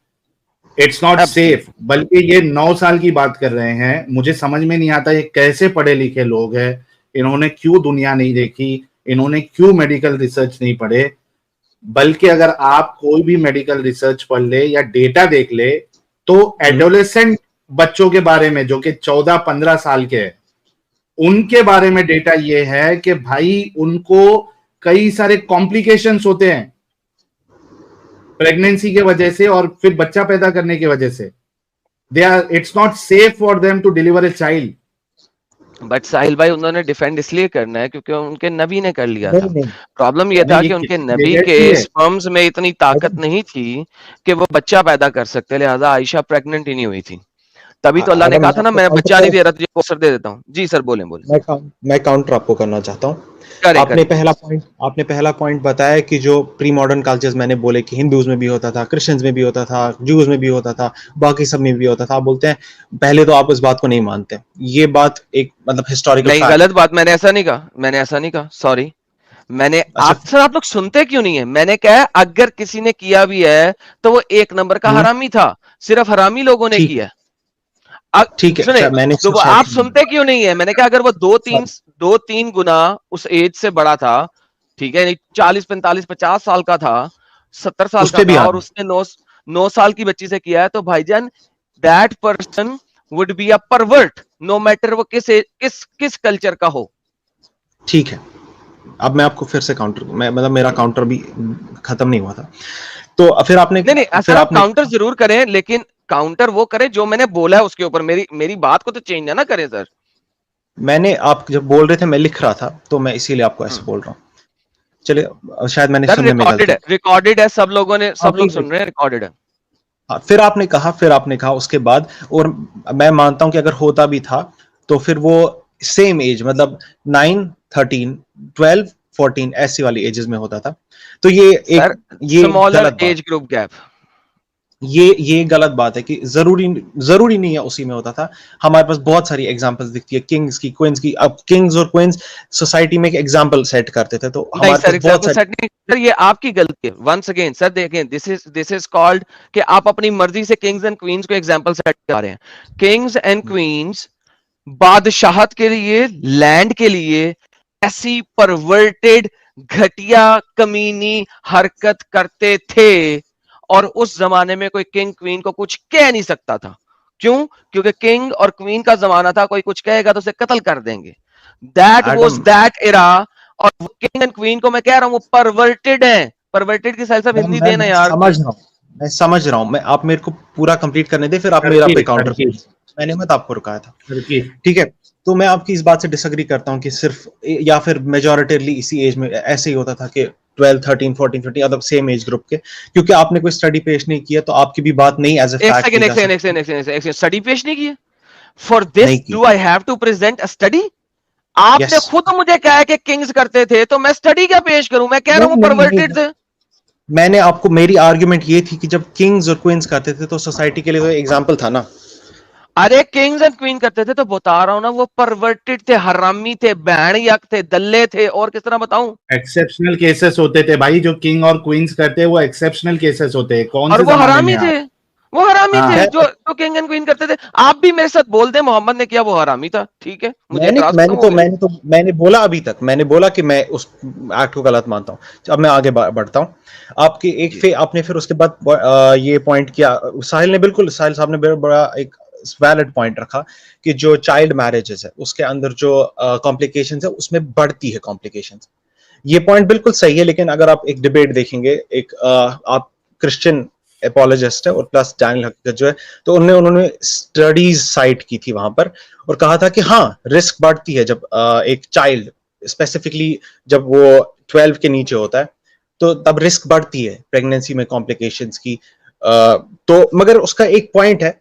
اٹس ناٹ سیف. بلکہ یہ 9 سال کی بات کر رہے ہیں. مجھے سمجھ میں نہیں آتا یہ کیسے پڑھے لکھے لوگ ہیں, انہوں نے کیوں دنیا نہیں دیکھی, انہوں نے کیوں میڈیکل ریسرچ نہیں پڑھے. بلکہ اگر آپ کوئی بھی میڈیکل ریسرچ پڑھ لے یا ڈیٹا دیکھ لے تو ایڈولیسنٹ بچوں کے بارے میں جو کہ 14-15 سال کے ہیں, ان کے بارے میں ڈیٹا یہ ہے کہ بھائی ان کو کئی سارے کمپلیکیشنز ہوتے ہیں پریگنینسی کی وجہ سے اور پھر بچہ پیدا کرنے کی وجہ سے. It's not safe for them to deliver a child. But Sahil بھائی انہوں نے ڈیفینڈ اس لیے کرنا ہے کیونکہ ان کے نبی نے کر لیا تھا. پرابلم یہ تھا کہ ان کے نبی کے سپرمز میں اتنی طاقت نہیں تھی کہ وہ بچہ پیدا کر سکتے, لہذا عائشہ پریگننٹ ہی نہیں ہوئی تھی. تبھی تو اللہ نے کہا تھا نا میں بچہ نہیں دے رہا تجھے کوثر دے دیتا ہوں. جی سر بولیں. میں کاؤنٹر آپ کو کرنا چاہتا ہوں. آپ نے پہلا پوائنٹ بتایا کہ جو پری ماڈرن کلچرز میں نے بولے کہ ہندوز میں بھی ہوتا تھا, کرسچنز میں بھی ہوتا تھا, جوز میں بھی ہوتا تھا, باقی سب میں بھی ہوتا تھا. آپ بولتے ہیں پہلے تو آپ اس بات کو نہیں مانتے. یہ بات ایک مطلب ہسٹوریکل نہیں, غلط بات. میں نے ایسا نہیں کہا, سوری. میں نے آپ لوگ سنتے کیوں نہیں ہیں؟ میں نے کہا اگر کسی نے کیا بھی ہے تو وہ 1 نمبر کا حرامی تھا, صرف حرامی لوگوں نے کیا. ٹھیک ہے, آپ سنتے کیوں نہیں ہے؟ میں نے کہا اگر وہ 2-3 گنا اس ایج سے بڑا تھا, ٹھیک ہے, 40-45-50 سال کا تھا, 70 سال کا تھا, اور اس نے 9 سال کی بچی سے کیا ہے, تو بھائی جان that person would be a pervert no matter وہ کس کلچر کا ہو. ٹھیک ہے, اب میں آپ کو پھر سے مطلب میرا کاؤنٹر بھی ختم نہیں ہوا تھا. تو پھر آپ نے کاؤنٹر ضرور کریں, لیکن کاؤنٹر وہ کرے جو میں نے بولا ہے اس کے اوپر. میری بات کو تو چینج نہ کریں سر. میں نے آپ جب بول رہے تھے میں لکھ رہا تھا تو میں اسی لیے آپ کو ایسے بول رہا ہوں. چلیے, شاید میں نے سننے میں ریکارڈڈ ہے, سب لوگ سن رہے ہیں, ریکارڈڈ ہے. پھر آپ نے کہا اس کے بعد, اور میں مانتا ہوں کہ اگر ہوتا بھی تھا تو پھر وہ سیم ایج مطلب 9, 13, 12, 14 ایسی والی ایجز میں ہوتا تھا. تو یہ سمالر ایج گروپ گیپ, یہ غلط بات ہے کہ ضروری نہیں ہے اسی میں ہوتا تھا. ہمارے پاس بہت ساری ایگزامپلز دکھتی ہے کنگز کی, کوئنز کی. اب کنگز اور کوئنز سوسائٹی میں ایک ایگزامپل سیٹ کرتے تھے, تو ہمارے پاس بہت ساری, یہ آپ کی غلطی ہے. ونس اگین سر دیکھیں, دس از کالڈ کہ آپ اپنی مرضی سے کنگز اینڈ کوئنز کو ایگزامپل سیٹ کر رہے ہیں. کنگز اینڈ کوئنز بادشاہت کے لیے, لینڈ کے لیے ایسی پرورٹڈ گھٹیا کمینی حرکت کرتے تھے, اور اس زمانے میں کوئی کنگ کوئین کو کچھ کہہ نہیں سکتا تھا. کیوں؟ کیونکہ کنگ اور کوئین کا زمانہ تھا, کوئی کچھ کہے گا تو اسے قتل کر دیں گے. That was that era. اور کنگ اینڈ کوئین کو میں کہہ رہا ہوں وہ پرورٹڈ ہیں. پرورٹڈ کی سائل صاحب ہندی دینا یار. میں سمجھ رہا ہوں, میں آپ میرے کو پورا کمپلیٹ کرنے دیں, پھر آپ میرا پہ کاؤنٹر. میں نے مت آپ کو رکایا تھا, ٹھیک ہے. تو میں آپ کی اس بات سے ڈس ایگری کرتا ہوں کہ صرف یا پھر میجورٹیرلی اسی ایج میں ایسے ہی ہوتا تھا کہ 12 13 14 15 ادب سیم ایج گروپ کے, کیونکہ آپ نے کوئی اسٹڈی پیش نہیں کیا تو آپ کی بھی بات نہیں ایز اے فیکٹ. اسٹڈی پیش نہیں کیا. For this do I have to present a study. آپ نے خود مجھے کہا کہ کنگز کرتے تھے, تو میں اسٹڈی کیا پیش کروں؟ میں کہہ رہا ہوں پرورٹڈ تھے. میں نے آپ کو, میری آرگیومنٹ یہ تھی کہ جب کنگز اور کوئنز کرتے تھے تو سوسائٹی کے لیے تو ایگزامپل تھا نا. ارے کنگز اینڈ کوئین کرتے تھے تو بتا رہا ہوں نا, وہ پرورٹڈ تھے, حرامی تھے, بہن یک تھے, دلے تھے, اور کس طرح بتاؤں. ایکسیپشنل کیسز ہوتے تھے بھائی, جو کنگ اور کوئنس کرتے وہ ایکسیپشنل کیسز ہوتے. کون اور سے وہ زمانے حرامی میں تھے, وہ حرامی تھے جو کنگ اینڈ کوئین کرتے تھے. آپ بھی میرے ساتھ بول دیں محمد نے کیا وہ حرامی تھا, ٹھیک ہے, مجھے اعتراض میں نے بولا ابھی تک, میں نے بولا کہ میں اس ایکٹ کو غلط مانتا ہوں. اب میں آگے بڑھتا ہوں. آپ کی ایک آپ نے پھر اس کے بعد یہ پوائنٹ کیا, ساحل نے بالکل, ساحل صاحب نے بڑا ایک ویلڈ پوائنٹ رکھا کہ جو چائلڈ میرجز ہے اس کے اندر جو کمپلیکیشنز ہے اس میں بڑھتی ہے کمپلیکیشنز. یہ پوائنٹ بالکل صحیح ہے, لیکن اگر آپ ایک ڈیبیٹ دیکھیں گے, ایک آپ کرسچن اپولوجسٹ ہے اور پلس ڈینیل حقیقت جو ہے, تو انہوں نے اسٹڈیز سائٹ کی تھی وہاں پر اور کہا تھا کہ ہاں رسک بڑھتی ہے جب ایک چائلڈ اسپیسیفکلی جب وہ 12 کے نیچے ہوتا ہے تو تب رسک بڑھتی ہے پریگنینسی میں کمپلیکیشنز کی. تو مگر اس کا ایک پوائنٹ ہے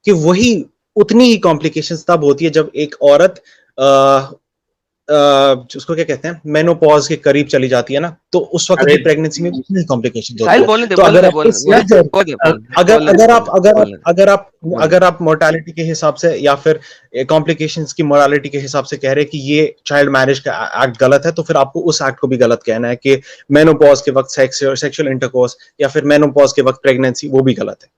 کہ وہی اتنی ہی کمپلیکیشنز تب ہوتی ہے جب ایک عورت اس کو کیا کہتے ہیں مینوپاز کے قریب چلی جاتی ہے نا, تو اس وقت بھی پریگنینسی میں اتنی کمپلیکیشنز ہوتی ہے. تو اگر آپ مورٹیلٹی کے حساب سے یا پھر کمپلیکیشنز کی مورالٹی کے حساب سے کہہ رہے کہ یہ چائلڈ میرج کا ایکٹ غلط ہے, تو پھر آپ کو اس ایکٹ کو بھی غلط کہنا ہے کہ مینوپاز کے وقت سیکشل انٹرکورس یا پھر مینوپاز کے وقت پریگنینسی وہ بھی غلط ہے.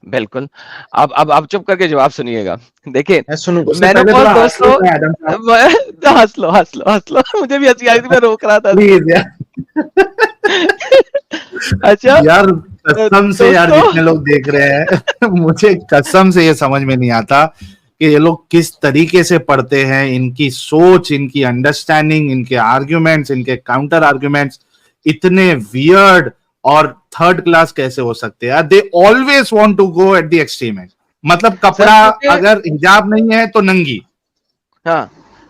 بالکل. اب چپ کر کے جواب سنیے گا. دیکھیں مینوپاز دوستو, ہنس لو, مجھے بھی ہنسی آئی تھی, میں روک رہا تھا. اچھا یار قسم سے یار, جتنے لوگ دیکھ رہے ہیں مجھے قسم سے یہ سمجھ میں نہیں آتا کہ یہ لوگ کس طریقے سے پڑھتے ہیں, ان کی سوچ, ان کی انڈرسٹینڈنگ, ان کے آرگیومنٹس, ان کے کاؤنٹر آرگیومنٹس اتنے ویئرڈ اور تھرڈ کلاس کیسے ہو سکتے ہیں. They always want to go at the extreme end. مطلب کپڑا اگر حجاب نہیں ہے تو ننگی,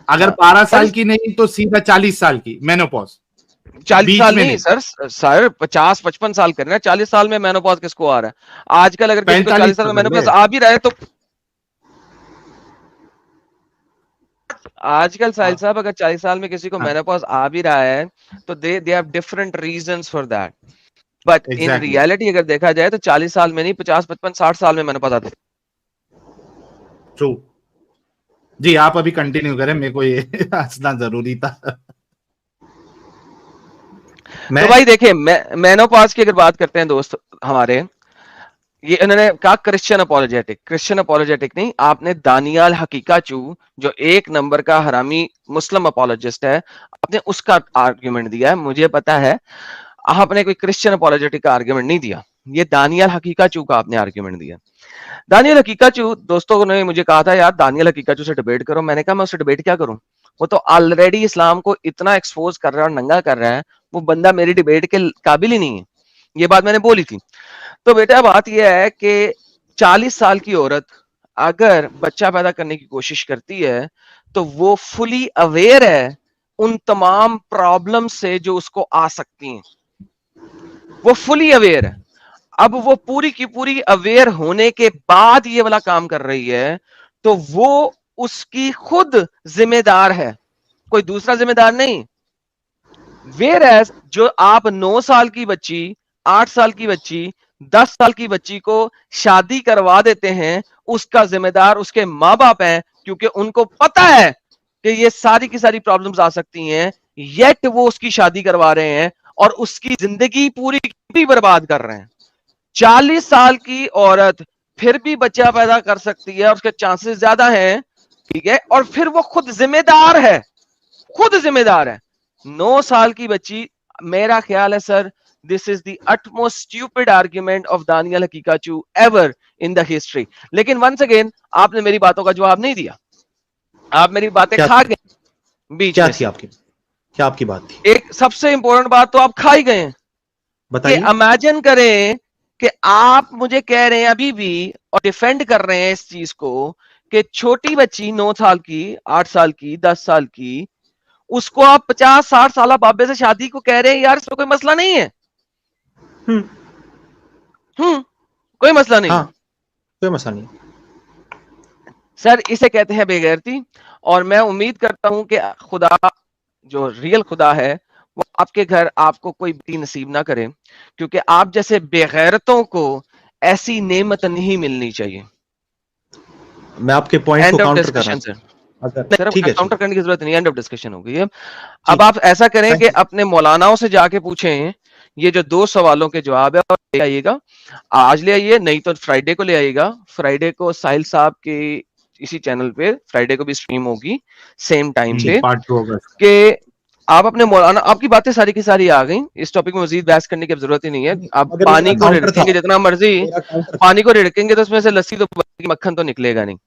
اگر 12 سال کی نہیں تو سیدھا 40 سال کی مینوپاز. 40 سال نہیں سر 50-55 سال کرنا ہے. 40 سال میں مینوپاز کس کو آ رہا ہے آج کل؟ اگر کسی کو 40 سال میں مینوپاز آ بھی رہا ہے تو آج کل ساحل صاحب اگر 40 سال میں کسی کو مینوپاز آ بھی رہا ہے تو they have different reasons for that. But in reality اگر دیکھا جائے تو 40 سال میں نہیں 50-55-60 سال میں مینوپاز آتے. ٹرو. جی آپ ابھی کنٹینیو کریں, میرے کو یہ ہنسنا ضروری تھا. تو بھائی دیکھیں مینوپاز کی اگر بات کرتے ہیں دوست ہمارے, یہ انہوں نے کہا کرسچن اپولوجیٹک نہیں, آپ نے دانیال حقیقاچو جو 1 نمبر کا حرامی مسلم اپولوجسٹ ہے, آپ نے اس کا آرگیومنٹ دیا ہے. مجھے پتا ہے آپ نے کوئی کرسچن اپولوجیٹک کا آرگیومنٹ نہیں دیا, یہ دانیال حقیقاچو کا آپ نے آرگیومنٹ دیا. دانیال حقیقاچو دوستوں نے مجھے کہا تھا یار دانیال حقیقاچو سے ڈیبیٹ کرو. میں نے کہا میں اس سے ڈیبیٹ کیا کروں, وہ تو آلریڈی اسلام کو اتنا ایکسپوز کر رہا ہے اور ننگا کر رہا ہے, وہ بندہ میری ڈیبیٹ کے قابل ہی نہیں ہے. یہ بات میں نے بولی تھی. تو بیٹا بات یہ ہے کہ 40 سال کی عورت اگر بچہ پیدا کرنے کی کوشش کرتی ہے تو وہ فلی اویئر ہے ان تمام پرابلم سے جو اس کو آ سکتی ہیں, وہ فلی اویئر ہے. اب وہ پوری کی پوری اویئر ہونے کے بعد یہ والا کام کر رہی ہے تو وہ اس کی خود ذمہ دار ہے, کوئی دوسرا ذمہ دار نہیں. ویئرز جو آپ 9 سال کی بچی, 8 سال کی بچی, 10 سال کی بچی کو شادی کروا دیتے ہیں, اس کا ذمہ دار اس کے ماں باپ ہیں, کیونکہ ان کو پتا ہے کہ یہ ساری کی ساری پرابلمز آ سکتی ہیں, یٹ وہ اس کی شادی کروا رہے ہیں اور اس کی زندگی پوری برباد کر رہے ہیں. 40 سال کی عورت پھر بھی بچہ پیدا کر سکتی ہے اور اس کے چانسز زیادہ ہیں ٹھیک ہے, اور پھر وہ خود ذمہ دار ہے. 9 سال کی بچی, میرا خیال ہے سر, this is the utmost stupid argument of Daniel Hakikachu ever in the history. لیکن once again آپ نے میری باتوں کا جواب نہیں دیا, آپ میری باتیں کھا گئے بیچ کیا میں تھی آپ کی, کیا آپ کی بات تھی؟ ایک سب سے امپورٹنٹ بات تو آپ کھا ہی گئے ہیں. بتائیے. امیجن کریں کہ آپ مجھے کہہ رہے ہیں ابھی بھی اور ڈیفینڈ کر رہے ہیں اس چیز کو کہ چھوٹی بچی 9 سال کی, 8 سال کی, 10 سال کی, اس کو آپ 50-60 سالہ بابے سے شادی کو کہہ رہے ہیں یار اس میں کوئی مسئلہ نہیں ہے. کوئی مسئلہ نہیں. ہاں کوئی مسئلہ نہیں سر اسے کہتے ہیں بے غیرتی, اور میں امید کرتا ہوں کہ خدا جو ریئل خدا ہے وہ آپ کے گھر آپ کو کوئی بھی نصیب نہ کرے, کیونکہ آپ جیسے بے غیرتوں کو ایسی نعمت نہیں ملنی چاہیے. میں آپ کے پوائنٹ کو کاؤنٹر کر رہا ہوں. ٹھیک ہے, کاؤنٹر کرنے کی ضرورت نہیں, اینڈ آف ڈسکشن ہو گئی ہے. اب آپ ایسا کریں کہ اپنے مولاناؤں سے جا کے پوچھیں یہ جو 2 سوالوں کے جواب ہے, اور لے آئیے گا, آج لے آئیے, نہیں تو فرائیڈے کو لے آئیے گا. فرائیڈے کو ساحل صاحب کے اسی چینل پہ فرائیڈے کو بھی اسٹریم ہوگی سیم ٹائم پہ, کہ آپ اپنے مولانا, آپ کی باتیں ساری کی ساری آ گئیں, اس ٹاپک میں مزید بحث کرنے کی اب ضرورت ہی نہیں ہے. آپ پانی کو رڑکیں گے جتنا مرضی, پانی کو رڑکیں گے تو اس میں سے لسی تو مکھن تو نکلے گا نہیں.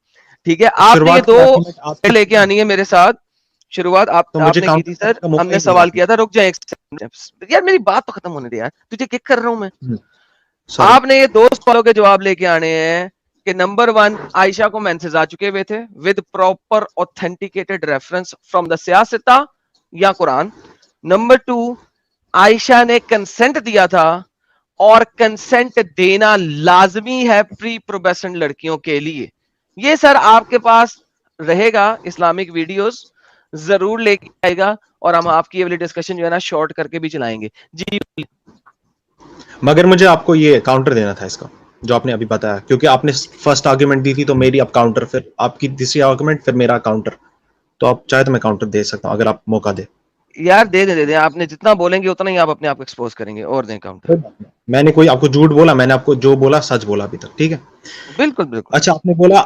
ٹھیک ہے, آپ نے یہ 2 لے کے آنی ہے میرے ساتھ. شروعات آپ نے کی تھی سر, ہم نے سوال کیا تھا, رک جائیں یار میری بات تو ختم ہونے دے یار, تجھے کک کر رہا ہوں میں. آپ نے یہ 2 سوالوں کے جواب لے کے آنے ہیں کہ نمبر 1 عائشہ کو مینسز آ چکے ہوئے تھے with proper authenticated reference from the سیاستہ یا قرآن. نمبر 2 عائشہ نے کنسنٹ دیا تھا, اور کنسنٹ دینا لازمی ہے پری پروبیشن لڑکیوں کے لیے. یہ سر آپ کے پاس رہے گا, اسلامک ویڈیوز ضرور لے کے آئے گا, اور ہم آپ کی یہ والی ڈسکشن جو ہے نا شارٹ کر کے بھی چلائیں گے. جی مگر مجھے آپ کو یہ کاؤنٹر دینا تھا اس کا جو آپ نے ابھی بتایا, کیونکہ آپ نے فرسٹ آرگومنٹ دی تھی تو میری اب کاؤنٹر, پھر آپ کی تیسری آرگومنٹ, پھر میرا کاؤنٹر. تو آپ چاہے تو میں کاؤنٹر دے سکتا ہوں اگر آپ موقع دیں. یار دے دیں, آپ نے جتنا بولیں گے اتنا ہی آپ اپنے آپ کو ایکسپوز کریں گے, اور دیں کاؤنٹر. میں نے کوئی آپ کو جھوٹ بولا, میں نے آپ کو جو بولا سچ بولا ابھی تک, ٹھیک ہے. بالکل بالکل. اچھا آپ نے بولا,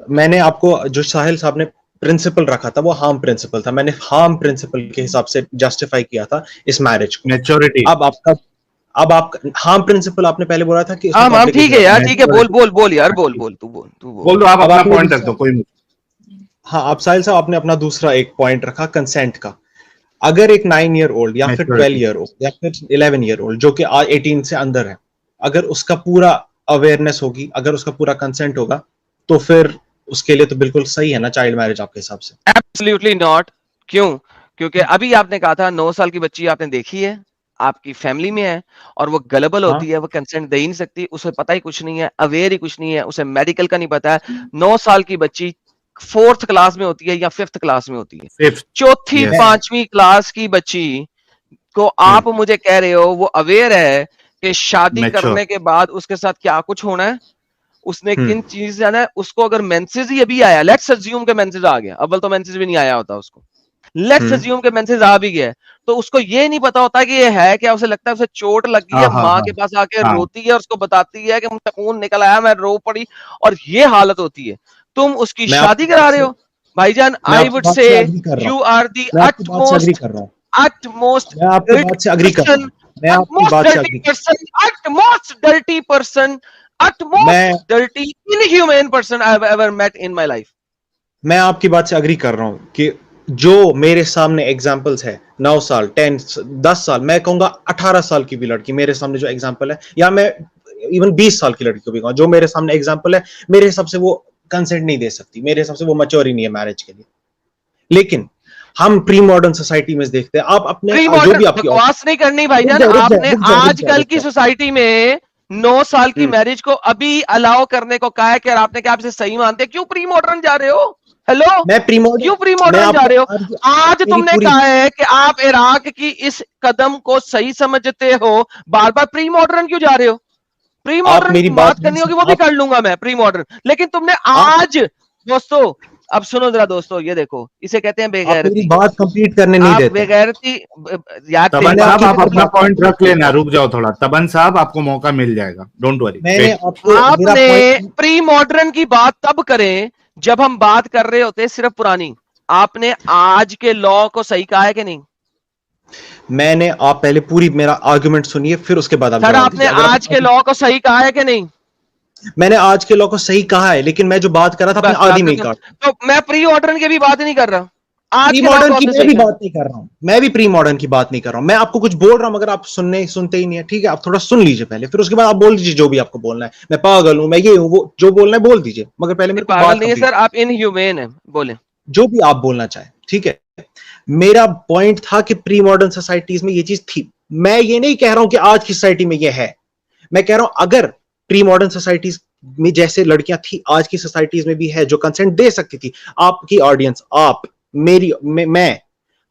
میں نے آپ کو جو ساحل صاحب نے پرنسپل رکھا تھا وہ ہارم پرنسپل تھا, میں نے ہارم پرنسپل کے حساب سے جسٹیفائی کیا تھا اس میرج کو. میچورٹی. اب آپ ہارم پرنسپل آپ نے پہلے بولا تھا کہ ہاں ٹھیک ہے یار, ٹھیک ہے, بول یار, بول تو بول دو, آپ اپنا پوائنٹ رکھ دو, کوئی. ہاں آپ ساحل صاحب آپ نے اپنا دوسرا ایک پوائنٹ رکھا کنسینٹ کا. اگر ایک 9 ایئر اولڈ یا پھر 12 ایئر اولڈ یا پھر 11 ایئر اولڈ جو کہ 18 سے اندر ہے, اگر اس کا پورا اویئرنیس ہوگی, اگر اس کا پورا کنسینٹ ہوگا, تو پھر اس کے لیے تو بالکل صحیح ہے نا چائلڈ میرج آپ کے حساب سے. Absolutely not. کیوں؟ کیونکہ ابھی آپ نے کہا تھا 9 سال کی بچی آپ نے دیکھی ہے, آپ کی فیملی میں ہے, اور وہ گلبل ہوتی ہے, وہ کنسنٹ دے ہی نہیں سکتی, اسے پتہ ہی کچھ نہیں ہے, اویئر ہی کچھ نہیں ہے, اسے میڈیکل کا نہیں پتا ہے. 9 سال کی بچی 4th کلاس میں ہوتی ہے یا 5th کلاس میں ہوتی ہے, 4تھی 5ویں کلاس کی بچی کو آپ مجھے کہہ رہے ہو وہ اویئر ہے کہ شادی کرنے کے بعد اس کے ساتھ کیا کچھ ہونا ہے, اس نے کن چیز ہے نا, اس کو اگر مینسز ہی ابھی آیا, لیٹس اسیوم کہ مینسز آ گیا, اول تو مینسز بھی نہیں آیا ہوتا اس کو, لیٹس اسیوم کہ مینسز آ بھی گیا, تو اس کو یہ نہیں پتا ہوتا کہ یہ ہے کیا, اسے لگتا ہے اسے چوٹ لگ گئی ہے, ماں کے پاس آ کے روتی ہے, اس کو بتاتی ہے کہ مجھے خون نکل آیا, میں رو پڑی, اور یہ حالت ہوتی ہے. تم اس کی شادی کرا رہے ہو بھائی جان. I would say you are the dirty person, utmost dirty, inhumane person I have ever met in my life. میں آپ کی بات سے اگری کر رہا ہوں کہ جو میرے سامنے ایگزامپلز ہے 9 سال 10 سال, میں کہوں گا 18 سال کی بھی لڑکی میرے سامنے جو ایگزامپل ہے, یا میں ایون 20 سال کی لڑکی کو بھی کہوں جو میرے سامنے ایگزامپل ہے, میرے حساب سے وہ کنسنٹ نہیں دے سکتی, میرے حساب سے وہ میچور ہی نہیں ہے میرج کے لیے. لیکن ہم پری ماڈرن سوسائٹی میں دیکھتے ہیں, آپ اپنے جو بھی آپ کی بکواس نہیں کرنی بھائی جان, آپ نے آج کل کی سوسائٹی میں 9 سال کی میرج کو ابھی الاؤ کرنے کو کہا ہے کہ آپ نے کیا آپ اسے صحیح مانتے, کیوں پری ماڈرن جا رہے ہو؟ ہیلو, کیوں پری ماڈرن جا رہے ہو؟ آج تم نے کہا ہے کہ آپ عراق کی اس قدم کو صحیح سمجھتے ہو, بار بار پری ماڈرن کیوں جا رہے ہو؟ پری ماڈرن بات کرنی ہوگی وہ بھی کر لوں گا میں پری ماڈرن, لیکن تم نے آج دوستو, اب سنو ذرا دوستو, یہ دیکھو اسے کہتے ہیں بے غیرتی. بات کمپلیٹ کرنے نہیں دیتے. بے غیرتی یاد تبن صاحب آپ اپنا پوائنٹ رکھ لینا, رک جاؤ تھوڑا. تبن صاحب آپ کو موقع مل جائے گا, ڈونٹ وری. آپ نے پری ماڈرن کی بات تب کریں جب ہم بات کر رہے ہوتے صرف پرانی, آپ نے آج کے لا کو صحیح کہا ہے کہ نہیں؟ میں نے, آپ پہلے پوری میرا آرگومنٹ سنیے پھر اس کے بعد آپ سر جواب آپ نے دیجیے. اگر آج کے لا کو صحیح کہا ہے کہ نہیں؟ میں نے آج کے لا کو صحیح کہا ہے, لیکن میں جو بات کر رہا تھا اپنے بس آدھی میں ہی کاٹ. تو میں پری ماڈرن کی بھی بات نہیں کر رہا, آج پری کے لا ماڈرن کو آپ کی نے میں صحیح بھی کہا. بات نہیں کر رہا ہوں, میں بھی پری ماڈرن کی بات نہیں کر رہا ہوں. میں آپ کو کچھ بول رہا ہوں مگر آپ سنتے ہی نہیں ہے. ٹھیک ہے, آپ تھوڑا سن لیجیے پہلے, پھر اس کے بعد آپ بول دیجیے جو بھی آپ کو بولنا ہے. میں پاگل ہوں, میں یہ ہوں, وہ جو بولنا ہے بول دیجیے, مگر پہلے میرے کو پاگل بات نہیں ہے کمپلیٹ, سر, آپ ان ہیومین ہیں, بولیں. جو بھی آپ بولنا چاہیں. ٹھیک ہے, میرا پوائنٹ تھا کہ پری ماڈرن سوسائٹیز میں یہ چیز تھی. میں یہ نہیں کہہ رہا ہوں کہ آج کی سوسائٹی میں یہ ہے. میں کہہ رہا ہوں اگر پری ماڈرن سوسائٹیز میں جیسے لڑکیاں تھی آج کی سوسائٹیز میں بھی ہے جو کنسنٹ دے سکتی تھی. آپ کی آڈینس, آپ, میری, میں,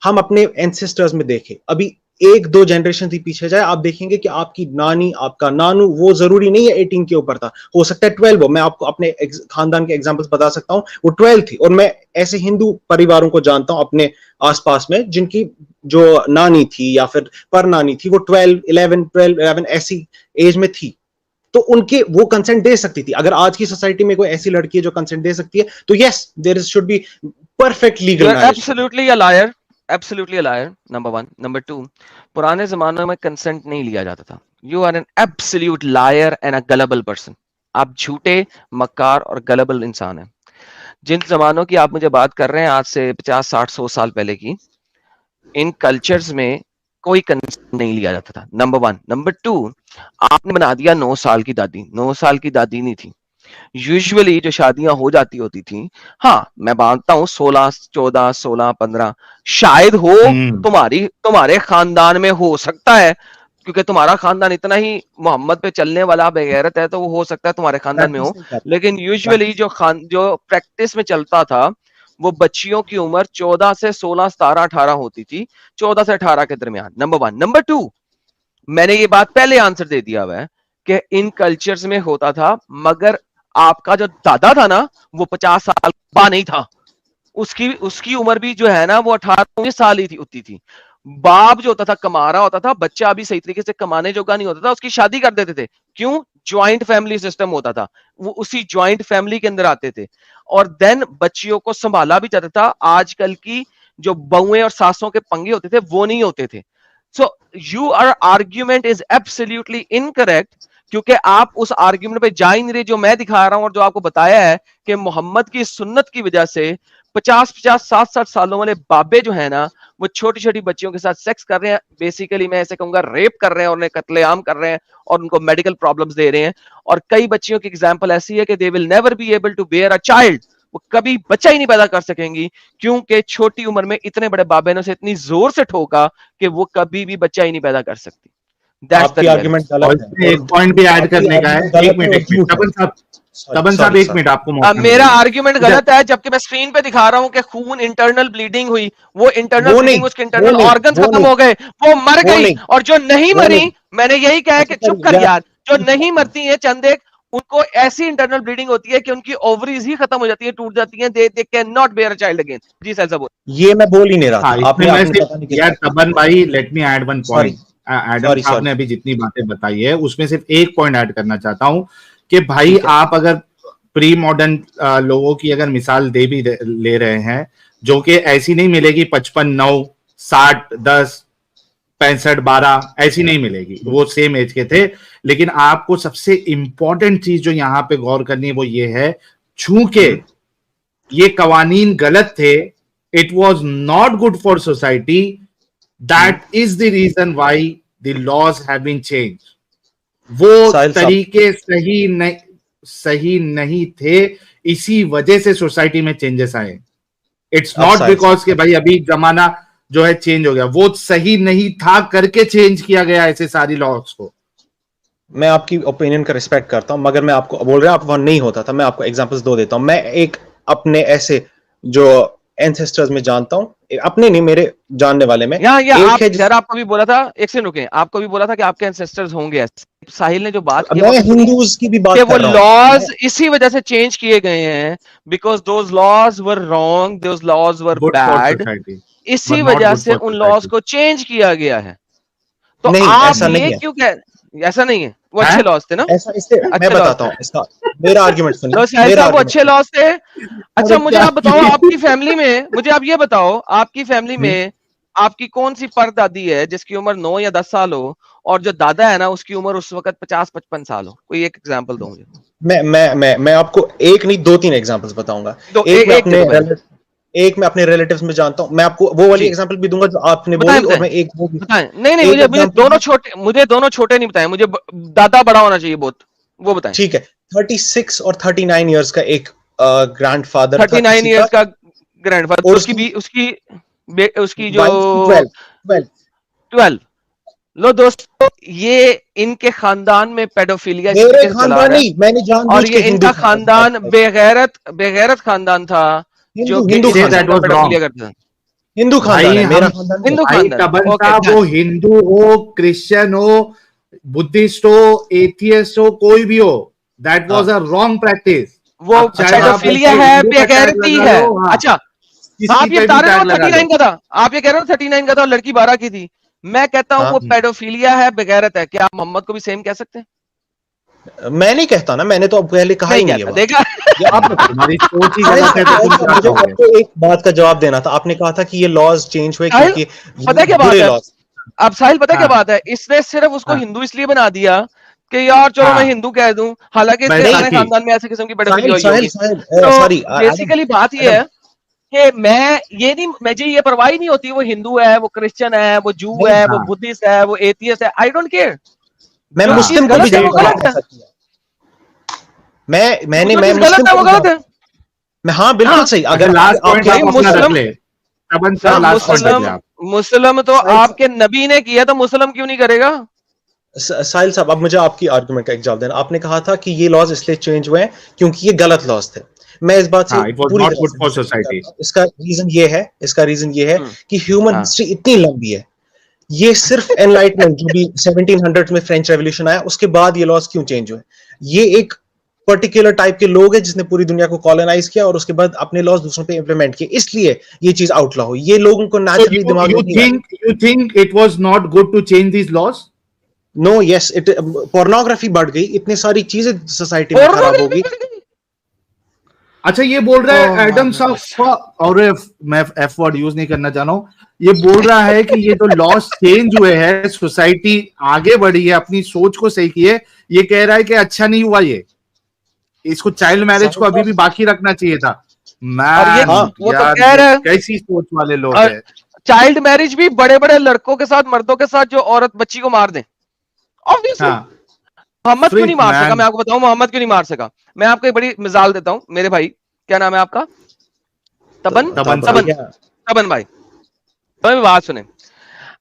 ہم اپنے اینسسٹرز میں دیکھیں, ابھی ایک دو جنریشن تھی پیچھے جائے, آپ دیکھیں گے کہ آپ کی نانی, آپ کا نانو, وہ ضروری نہیں ہے 18 کے اوپر تھا, ہو سکتا ہے 12 ہو. میں آپ کو اپنے خاندان کے ایگزامپلس بتا سکتا ہوں, وہ 12 تھی. اور میں ایسے ہندو پریواروں کو جانتا ہوں اپنے آس پاس میں جن کی جو نانی تھی یا پھر پر نانی تھی وہ 12 ایسی ایج میں تھی, تو ان کے وہ کنسنٹ دے سکتی تھی. اگر آج کی سوسائٹی میں کوئی ایسی لڑکی ہے جو کنسنٹ دے سکتی ہے تو yes, there should be perfect You legal are marriage. absolutely a liar. Absolutely a liar. Number one. Number two. پرانے زمانوں میں کنسنٹ نہیں لیا جاتا تھا. You are an absolute liar and a gullible person. آپ جھوٹے, مکار اور گلبل انسان ہیں. جن زمانوں کی آپ مجھے بات کر رہے ہیں, آج سے 50, 60, 100 سال پہلے کی, ان کلچرز میں کوئی کنسنٹ نہیں لیا جاتا تھا. Number one. نمبر ٹو, آپ نے بنا دیا 9 سال کی دادی. 9 سال کی دادی نہیں تھی. یوزلی جو شادیاں ہو جاتی ہوتی تھیں, ہاں میں مانتا ہوں 16, 14, 16, 15 شاید ہو, تمہارے خاندان میں ہو سکتا ہے, کیونکہ تمہارا خاندان اتنا ہی محمد پہ چلنے والا بغیرت ہے, تو وہ ہو سکتا ہے تمہارے خاندان میں ہو. لیکن یوزلی جو پریکٹس میں چلتا تھا وہ بچیوں کی عمر 14 سے 16, 17, 18 ہوتی تھی, 14 سے 18 کے درمیان. Number one. نمبر ٹو, میں نے یہ بات پہلے آنسر دے دیا ہوا ہے کہ ان کلچرز میں ہوتا تھا, مگر آپ کا جو دادا تھا نا وہ 50 سال کا نہیں تھا, اس کی عمر بھی جو ہے نا وہ 18 سال ہی ہوتی تھی. باپ جو ہوتا تھا کما رہا ہوتا تھا, بچہ بھی صحیح طریقے سے کمانے جوگا نہیں ہوتا تھا, اس کی شادی کر دیتے تھے. کیوں؟ جوائنٹ فیملی سسٹم ہوتا تھا, وہ اسی جوائنٹ فیملی کے اندر آتے تھے, اور دین بچیوں کو سنبھالا بھی جاتا تھا. آج کل کی جو بہویں اور ساسوں کے پنگے ہوتے تھے وہ نہیں ہوتے تھے. So your argument is absolutely incorrect, کیونکہ آپ اس آرگیومنٹ پہ جا ہی نہیں رہے جو میں دکھا رہا ہوں, اور جو آپ کو بتایا ہے کہ محمد کی سنت کی وجہ سے 50, 60 سالوں والے بابے جو ہیں نا وہ چھوٹی چھوٹی بچیوں کے ساتھ سیکس کر رہے ہیں. بیسیکلی میں ایسے کہوں گا ریپ کر رہے ہیں, اور انہیں قتل عام کر رہے ہیں, اور ان کو میڈیکل پرابلمز دے رہے ہیں. اور کئی بچیوں کی ایگزامپل ایسی ہے کہ they will never be able to bear a child, وہ کبھی بچہ ہی نہیں پیدا کر سکیں گی, کیونکہ چھوٹی عمر میں اتنے بڑے بابے نے اسے اتنی زور سے ٹھوکا کہ وہ کبھی بھی بچہ ہی نہیں پیدا کر سکتی. آپ کی آرگومنٹ اور غلط اس ہے, میں ایک پوائنٹ بھی ایڈ کرنے کا ہے. ایک منٹ, تبن صاحب ایک منٹ آپ کو موقع میرا ملے گا. آرگیومنٹ غلط ہے, جبکہ میں اسکرین پہ دکھا رہا ہوں کہ خون انٹرنل بلیڈنگ ہوئی, وہ انٹرنل بلیڈنگ اس کے انٹرنل آرگنز ختم ہو گئے, وہ مر گئی. اور جو نہیں مری, میں نے یہی کہا کہ چپ کر یار, جو نہیں مرتی ہیں چند ایک, ان کو ایسی انٹرنل بلیڈنگ ہوتی ہے کہ ان کی اووریز ہی ختم ہو جاتی ہیں, ٹوٹ جاتی ہیں, they can not bear a child again. جی سر بول. یہ میں بول ہی نہیں رہا ہاں, تھا, اس آپ میں نے میں پتہ صرف, نہیں یار تبن بھائی let me add one point. Adam صاحب نے ابھی جتنی باتیں بتائی ہے اس میں صرف ایک پوائنٹ ایڈ کرنا چاہتا ہوں کہ بھائی آپ اگر پری ماڈرن لوگوں کی اگر مثال دے بھی لے رہے ہیں, جو کہ ایسی نہیں ملے گی 55, 9, 60, 10, 65, 12 ایسی نہیں ملے گی, وہ سیم ایج کے تھے. لیکن آپ کو سب سے امپورٹنٹ چیز جو یہاں پہ غور کرنی ہے وہ یہ ہے, چونکہ یہ قوانین غلط تھے, it was not good for society, that is the reason why the laws have been change. وہ طریقے صحیح نہیں تھے, اسی وجہ سے سوسائٹی میں چینجز آئے. اٹس ناٹ بیکاز کہ بھائی ابھی زمانہ جو ہے چینج ہو گیا, وہ صحیح نہیں تھا کر کے چینج کیا گیا ایسے ساری لاز کو. میں آپ کی اوپینین کا ریسپیکٹ کرتا ہوں, مگر میں آپ کو بول رہا ہوں آپ وہاں نہیں ہوتا تھا. میں آپ کو ایگزامپلس دو دیتا ہوں. میں ایک اپنے ایسے جو اینسسٹرز میں جانتا ہوں, اپنے نہیں میرے جاننے والے میں ایک ہے, سر آپ کو بھی بولا تھا, ایک سے رکیں, آپ کو بھی بولا تھا کہ آپ کے اینسسٹرز ہوں گے. ساحل نے جو بات کی میں ہندوز کی بھی بات کہ وہ کر رہا ہوں, لاز اسی وجہ سے چینج کیے گئے ہیں, because those laws were wrong, those laws were bad, اسی وجہ سے ان لاز کو چینج کیا گیا ہے. تو نہیں آپ ایسا نہیں یہ ہے. کیوں کہ ایسا نہیں ہے, وہ اچھے لاس تھے نا. ایسا اس سے میں بتاتا ہوں اس کا میرا آرگیومنٹ سنیں. لو ساحل صاحب وہ اچھے لاس تھے. اچھا مجھے آپ بتاؤ, آپ کی فیملی میں, مجھے آپ یہ بتاؤ, آپ کی فیملی میں آپ کی کون سی پردادی ہے جس کی عمر 9 یا 10 سال ہو, اور جو دادا ہے نا اس کی عمر اس وقت 50-55 سال ہو؟ کوئی ایک ایگزامپل دو مجھے. میں آپ کو ایک نہیں 2-3 ایگزامپلس بتاؤں گا. ایک میں اپنے ریلیٹیوز میں جانتا ہوں, میں آپ کو وہ والی ایگزامپل بھی دوں گا جو آپ نے بولی, اور میں ایک بتائیں. نہیں مجھے دونوں چھوٹے نہیں بتائیں, مجھے دادا بڑا ہونا چاہیے بہت, وہ بتائیں. ٹھیک ہے, 36 اور 39 ایئرس کا ایک گرینڈ فادر تھا 39 ایئرس کا گرینڈ فادر, اس کی جو 12. لو دوستو, یہ ان کے خاندان میں پیڈوفیلیا میرے خاندان نہیں, میں نے جان اور بوجھ یہ کے ان کا خاندان بےغیرت خاندان تھا جو ہندو پیڈوفیلیا کرتا تھا. ہندو خاندان ہے میرا خاندان. ہندو خاندان, تبن صاحب وہ ہندو ہو, کرسچن ہو, بدھسٹ ہو, ایتھیسٹ ہو, کوئی بھی ہو, that was a wrong practice. وہ پیڈوفیلیا ہے, بےغیرتی ہے. اچھا آپ یہ بتا رہے ہو 39 کا تھا, آپ یہ کہہ رہے ہو 39 کا تھا, لڑکی 12 کی تھی. میں کہتا ہوں وہ پیڈوفیلیا ہے, بغیرت ہے. کیا آپ محمد کو بھی سیم کہہ سکتے ہیں؟ میں نہیں کہتا نا, میں نے تو اب پہلے کہا ہی نہیں ہے. دیکھا, مجھے آپ کو ایک بات کا جواب دینا تھا. آپ نے کہا تھا کہ یہ لاز چینج ہوئے کیونکہ پتہ کیا بات ہے, اب ساحل پتہ کیا بات ہے, اس نے صرف اس کو ہندو اس لیے بنا دیا کہ یار چلو میں ہندو کہہ دوں, حالانکہ خاندان میں ایسے قسم کی پیڈوفیلیا ہوئی ہوگی. تو بیسیکلی بات یہ ہے کہ مجھے یہ پرواہ نہیں ہوتی وہ ہندو ہے, وہ کرسچن ہے, وہ جو ہے, وہ بدھسٹ ہے, وہ ایتھیسٹ ہے. I don't care. میں مسلم کو بھی غلط ہے, میں نے غلط ہے, وہ غلط ہے. ہاں بالکل صحیح. اگر مسلم تو آپ کے نبی نے کیا, تو مسلم کیوں نہیں کرے گا؟ ساحل صاحب اب مجھے آپ کی آرگومنٹ کا ایک جواب دینا. آپ نے کہا تھا کہ یہ لاز اس لیے چینج ہوئے ہیں کیونکہ یہ غلط لاز تھے. میں اس بات سے پوری اس کا ریزن یہ ہے کہ ہیومن ہسٹری اتنی لمبی ہے. یہ صرف انلائٹمنٹ جو بھی 1700 میں فرینچ ریولیوشن آیا اس کے بعد یہ لاز کیوں چینج ہوئے. یہ ایک پرٹیکولر ٹائپ کے لوگ ہیں جس نے پوری دنیا کو کالونائز کیا اور اس کے بعد اپنے لاز دوسروں پہ امپلیمنٹ کیے, اس لیے یہ چیز آؤٹ لا ہوئی. یہ لوگوں کو نیچرلی دماغ میں نہیں آئی. You think it was not good to change these laws? No yes, pornography بڑھ گئی, اتنی ساری چیزیں سوسائٹی میں خراب ہو گئی. اچھا یہ بول رہا ہے ایڈم صاحب, اور میں ایف ورڈ یوز نہیں کرنا چاہ رہا ہوں, یہ بول رہا ہے کہ یہ تو لاس چینج ہوئے ہیں, سوسائٹی آگے بڑھی ہے, اپنی سوچ کو صحیح کی ہے. یہ کہہ رہا ہے کہ اچھا نہیں ہوا, یہ اس کو چائلڈ میرج کو ابھی بھی باقی رکھنا چاہیے تھا. کیسی سوچ والے لوگ ہیں. چائلڈ میرج بھی بڑے بڑے لڑکوں کے ساتھ, مردوں کے ساتھ, جو عورت بچی کو مار دیں. محمد کیوں نہیں مار سکا؟ میں آپ کو بتاؤں محمد کیوں نہیں مار سکا. میں آپ کو ایک بڑی مثال دیتا ہوں. میرے بھائی, کیا نام ہے آپ کا؟ تبن بھائی, بات سنیں.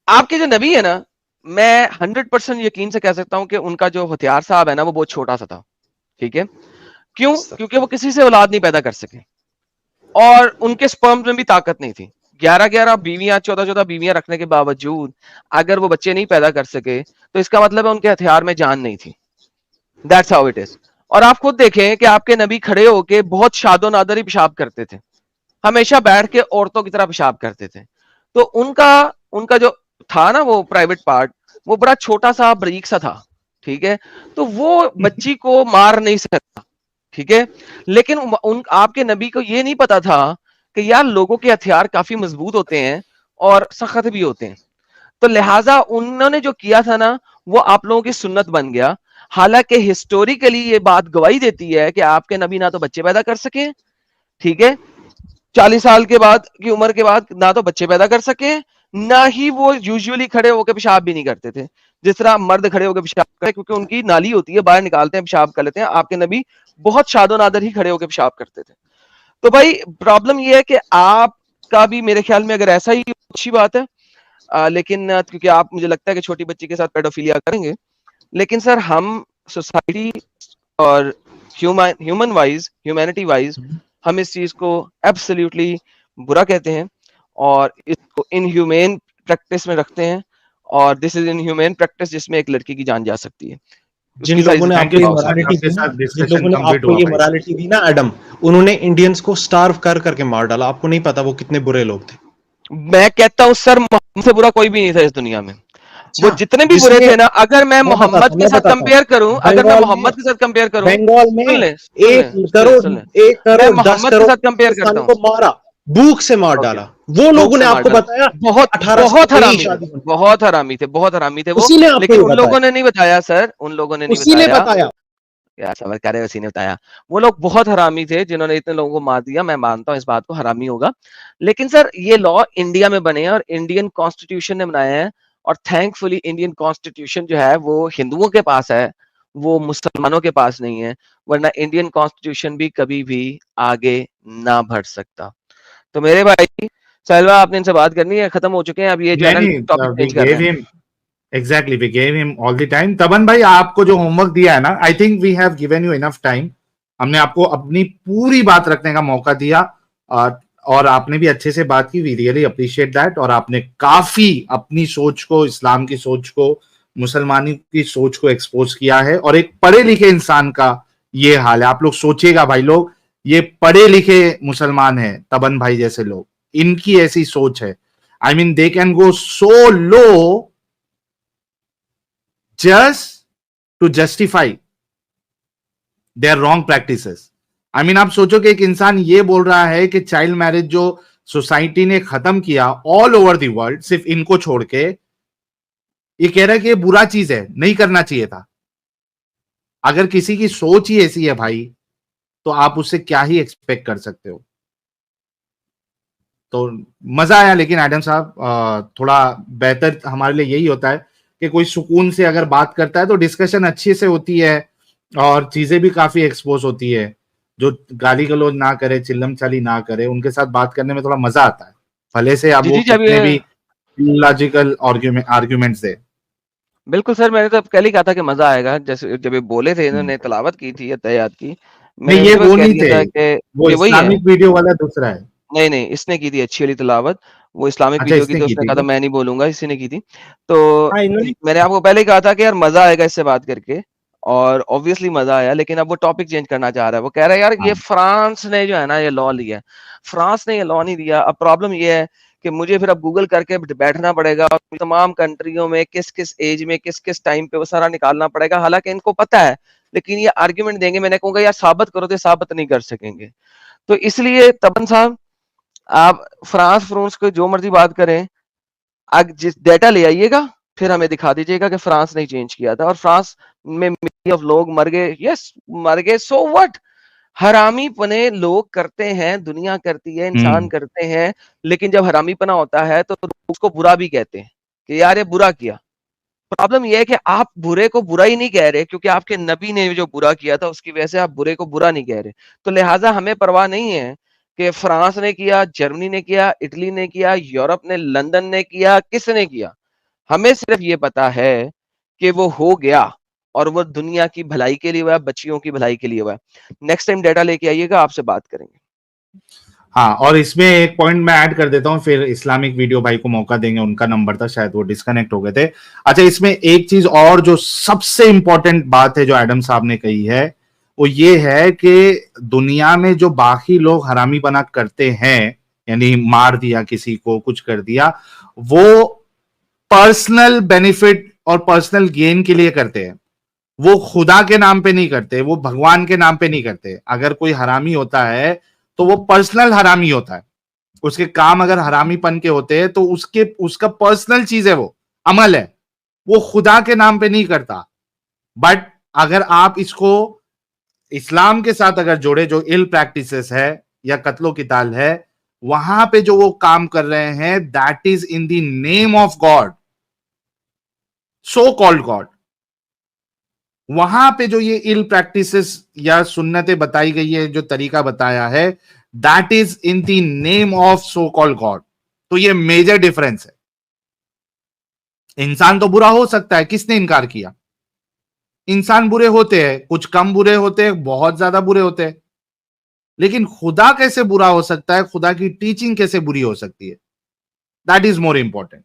آپ کے جو نبی ہے نا, میں 100% یقین سے کہہ سکتا ہوں کہ ان کا جو ہتھیار صاحب ہے نا وہ بہت چھوٹا سا تھا. ٹھیک ہے, کیوں؟ کیونکہ وہ کسی سے اولاد نہیں پیدا کر سکے, اور ان کے سپرم میں بھی طاقت نہیں تھی. 11 بیویاں, 14 بیویاں رکھنے کے باوجود اگر وہ بچے نہیں پیدا کر سکے تو اس کا مطلب ہے ان کے ہتھیار میں جان نہیں تھی. That's how it is. اور آپ خود دیکھیں کہ آپ کے نبی کھڑے ہو کے بہت شاد و نادر ہی پیشاب کرتے تھے, ہمیشہ بیٹھ کے عورتوں کی طرح پیشاب کرتے تھے. تو ان کا جو تھا نا وہ پرائیویٹ پارٹ, وہ بڑا چھوٹا سا بریک سا تھا. ٹھیک ہے, تو وہ بچی کو مار نہیں سکتا. ٹھیک ہے, لیکن آپ کے نبی کو یہ نہیں پتا تھا کہ یار لوگوں کے ہتھیار کافی مضبوط ہوتے ہیں اور سخت بھی ہوتے ہیں. تو لہٰذا انہوں نے جو کیا تھا نا وہ آپ لوگوں کی سنت بن گیا. حالانکہ ہسٹوریکلی یہ بات گواہی دیتی ہے کہ آپ کے نبی نہ تو بچے پیدا کر سکے, ٹھیک ہے, 40 سال کے بعد کی عمر کے بعد نہ تو بچے پیدا کر سکے, نہ ہی وہ یوزلی کھڑے ہو کے پیشاب بھی نہیں کرتے تھے جس طرح مرد کھڑے ہو کے پیشاب کرتے, کیونکہ ان کی نالی ہوتی ہے, باہر نکالتے ہیں, پیشاب کر لیتے ہیں. آپ کے نبی بہت شاد و نادر ہی کھڑے ہو کے پیشاب کرتے تھے. تو بھائی پرابلم یہ ہے کہ آپ کا بھی میرے خیال میں اگر ایسا ہی اچھی بات ہے, لیکن کیونکہ آپ مجھے لگتا ہے کہ چھوٹی بچی کے ساتھ پیڈوفیلیا کریں گے, لیکن سر ہم سوسائٹی اور ہیومینٹی وائز ہم اس چیز کو ایبسلیوٹلی برا کہتے ہیں اور اس کو انہیومین پریکٹس میں رکھتے ہیں, اور دس از انہیومین پریکٹس جس میں ایک لڑکی کی جان جا سکتی ہے. جن لوگوں نے آپ کو یہ مورالٹی دی نا ایڈم, انہوں نے انڈینز کو سٹارو کر کے مار ڈالا. آپ کو نہیں پتا وہ کتنے برے لوگ تھے. میں کہتا ہوں سر محمد سے برا کوئی بھی نہیں تھا اس دنیا میں. وہ جتنے بھی برے تھے نا, اگر میں محمد کے ساتھ کمپیئر کروں, اگر میں محمد کے ساتھ کمپیئر کروں, بنگال میں سن لیں, 1 کروڑ میں 10 محمد کے کروڑ ساتھ کمپیئر کرتا پاکستانیوں ہوں, کو مارا, بھوک سے مار ڈالا. وہ لوگوں نے آپ کو بتایا بہت 18 بہت سال حرامی شادی تھے, بہت حرامی تھے, بہت حرامی تھے وہ, اسی نے آپ کو لیکن یہ ان بتایا, لوگوں نے نہیں بتایا سر, ان لوگوں نے نہیں اسی نے بتایا, بتایا. کیا سمجھ کر رہے اسی نے بتایا. وہ لوگ بہت حرامی تھے جنہوں نے اتنے لوگوں کو مار دیا, میں مانتا ہوں اس بات کو, حرامی ہوگا. لیکن سر یہ لا انڈیا میں بنے ہیں اور انڈین کانسٹیٹیوشن نے بنایا ہے, اور تھینک فلی انڈین کانسٹیٹیوشن جو ہے وہ ہندوؤں کے پاس ہے, وہ مسلمانوں کے پاس نہیں ہے, ورنہ انڈین کانسٹیٹیوشن بھی کبھی بھی آگے نہ بڑھ سکتا. تو میرے بھائی سہلوا, آپ نے ان سے بات کرنی ہے, ختم ہو چکے ہیں اب, یہ جو ہے نا ٹاپک چینج کر رہے ہیں. Exactly, we gave him all the time. تبن بھائی آپ کو جو ہوم ورک دیا ہے نا, I think we have given you enough time. ہم نے آپ کو اپنی پوری بات رکھنے کا موقع دیا, اور آپ نے بھی اچھے سے بات کی. We really appreciate that. اور آپ نے کافی اپنی سوچ کو, اسلام کی سوچ کو, مسلمانی کی سوچ کو ایکسپوز کیا ہے. اور ایک پڑھے لکھے انسان کا یہ حال ہے. آپ لوگ سوچیے گا بھائی لوگ, یہ پڑھے لکھے مسلمان ہیں تبن بھائی جیسے لوگ, ان کی ایسی سوچ ہے. I mean, they can go so low just to justify their wrong practices. I mean, آپ سوچو کہ ایک انسان یہ بول رہا ہے کہ چائلڈ میرج جو سوسائٹی نے ختم کیا all over the world, صرف ان کو چھوڑ کے, یہ کہہ رہا ہے کہ یہ برا چیز ہے, نہیں کرنا چاہیے تھا. اگر کسی کی سوچ ہی ایسی ہے بھائی, تو آپ اس سے کیا ہی ایکسپیکٹ کر سکتے ہو. تو مزہ آیا. لیکن ایڈم صاحب, تھوڑا بہتر ہمارے لیے یہی ہوتا ہے کہ کوئی سکون سے اگر بات کرتا ہے تو ڈسکشن اچھے سے ہوتی ہے, اور چیزیں بھی کافی ایکسپوز ہوتی ہے. جو گالی گلوچ نہ کرے, چلم چالی نہ کرے, ان کے ساتھ بات کرنے میں تھوڑا مزہ آتا ہے, بھلے سے اب وہ کتنے بھی لاجیکل آرگیومنٹس دے. بالکل سر, میں نے تو کل ہی کہا تھا کہ مزہ آئے گا. جیسے جب یہ بولے تھے, انہوں نے تلاوت کی تھی اتحیات کی, میں نے نہیں, یہ اسی وہ وقت کہہ نہیں دیا تھے, تھا کہ وہ یہ وہی ہے. اسلامک ویڈیو والا دوسرا ہے. نہیں نہیں, اس نے کی تھی اچھی والی تلاوت, وہ اسلامک اچھا, ویڈیو اس کی نے تو کی اس نے تھی کہا تھا کیا؟ میں نہیں بولوں گا, اسی نے کی تھی. تو انہوں نے میں نے آپ کو پہلے ہی کہا تھا کہ یار مزہ آئے گا اس سے بات کر کے, اور obviously مزہ آیا. لیکن اب وہ ٹاپک چینج کرنا چاہ رہا ہے. وہ کہہ رہا ہے یار یہ فرانس نے جو ہے نا یہ لا لیا ہے. فرانس نے یہ لا نہیں دیا. اب پرابلم یہ ہے کہ مجھے پھر اب گوگل کر کے بیٹھنا پڑے گا, اور تمام کنٹریوں میں کس کس ایج میں کس کس ٹائم پہ وہ سارا نکالنا پڑے گا, حالانکہ ان کو پتا ہے, لیکن یہ آرگیومنٹ دیں گے. میں نے کہوں گا یار ثابت کرو, تو ثابت نہیں کر سکیں گے. تو اس لیے تبن صاحب, آپ فرانس کو جو مرضی بات کریں, جس ڈیٹا لے آئیے گا, پھر ہمیں دکھا دیجیے گا کہ فرانس نے چینج کیا تھا, اور فرانس میں ملین آف لوگ مر گئے. یس مر گئے, سو وٹ. حرامی پنے لوگ کرتے ہیں, دنیا کرتی ہے, انسان کرتے ہیں, لیکن جب حرامی پنا ہوتا ہے تو اس کو برا بھی کہتے ہیں کہ یار یہ برا کیا. پرابلم یہ ہے کہ آپ برے کو برا ہی نہیں کہہ رہے, کیونکہ آپ کے نبی نے جو برا کیا تھا اس کی وجہ سے آپ برے کو برا نہیں کہہ رہے. تو لہٰذا ہمیں پرواہ نہیں ہے کہ فرانس نے کیا, جرمنی نے کیا, اٹلی نے کیا, یورپ نے, لندن نے کیا, کس نے کیا. ہمیں صرف یہ پتا ہے کہ وہ ہو گیا, اور وہ دنیا کی بھلائی کے لیے ہوا ہے, بچیوں کی بھلائی کے لیے ہوا ہے. نیکسٹ ٹائم ڈیٹا لے کے آئیے گا, آپ سے بات کریں گے. ہاں, اور اس میں ایک پوائنٹ میں ایڈ کر دیتا ہوں, پھر اسلامک ویڈیو بھائی کو موقع دیں گے. ان کا نمبر تھا شاید, وہ ڈسکنیکٹ ہو گئے تھے. اچھا, اس میں ایک چیز اور جو سب سے امپورٹنٹ بات ہے جو ایڈم صاحب نے کہی ہے, وہ یہ ہے کہ دنیا میں جو باقی لوگ حرامی پنا کرتے ہیں, یعنی مار دیا کسی کو, کچھ کر دیا, وہ پرسنل بینیفٹ اور پرسنل گین کے لیے کرتے ہیں. وہ خدا کے نام پہ نہیں کرتے, وہ بھگوان کے نام پہ نہیں کرتے. اگر کوئی حرامی ہوتا ہے تو وہ پرسنل حرامی ہوتا ہے. اس کے کام اگر حرامی پن کے ہوتے ہیں تو اس کا پرسنل چیز ہے, وہ عمل ہے, وہ خدا کے نام پہ نہیں کرتا. بٹ اگر آپ اس کو اسلام کے ساتھ اگر جوڑے, جو ایل پریکٹسز ہے یا قتل و قتال ہے, وہاں پہ جو وہ کام کر رہے ہیں, that is in the name of God, so called God. وہاں پہ جو یہ ایل پریکٹسز یا سنتیں بتائی گئی ہے, جو طریقہ بتایا ہے, that is in the name of so called God. تو یہ میجر ڈفرنس ہے. انسان تو برا ہو سکتا ہے, کس نے انکار کیا؟ انسان برے ہوتے ہیں, کچھ کم برے ہوتے ہیں, بہت زیادہ برے ہوتے ہیں. لیکن خدا کیسے برا ہو سکتا ہے, خدا کی ٹیچنگ کیسے بری ہو سکتی ہے, دیٹ از مور امپورٹنٹ.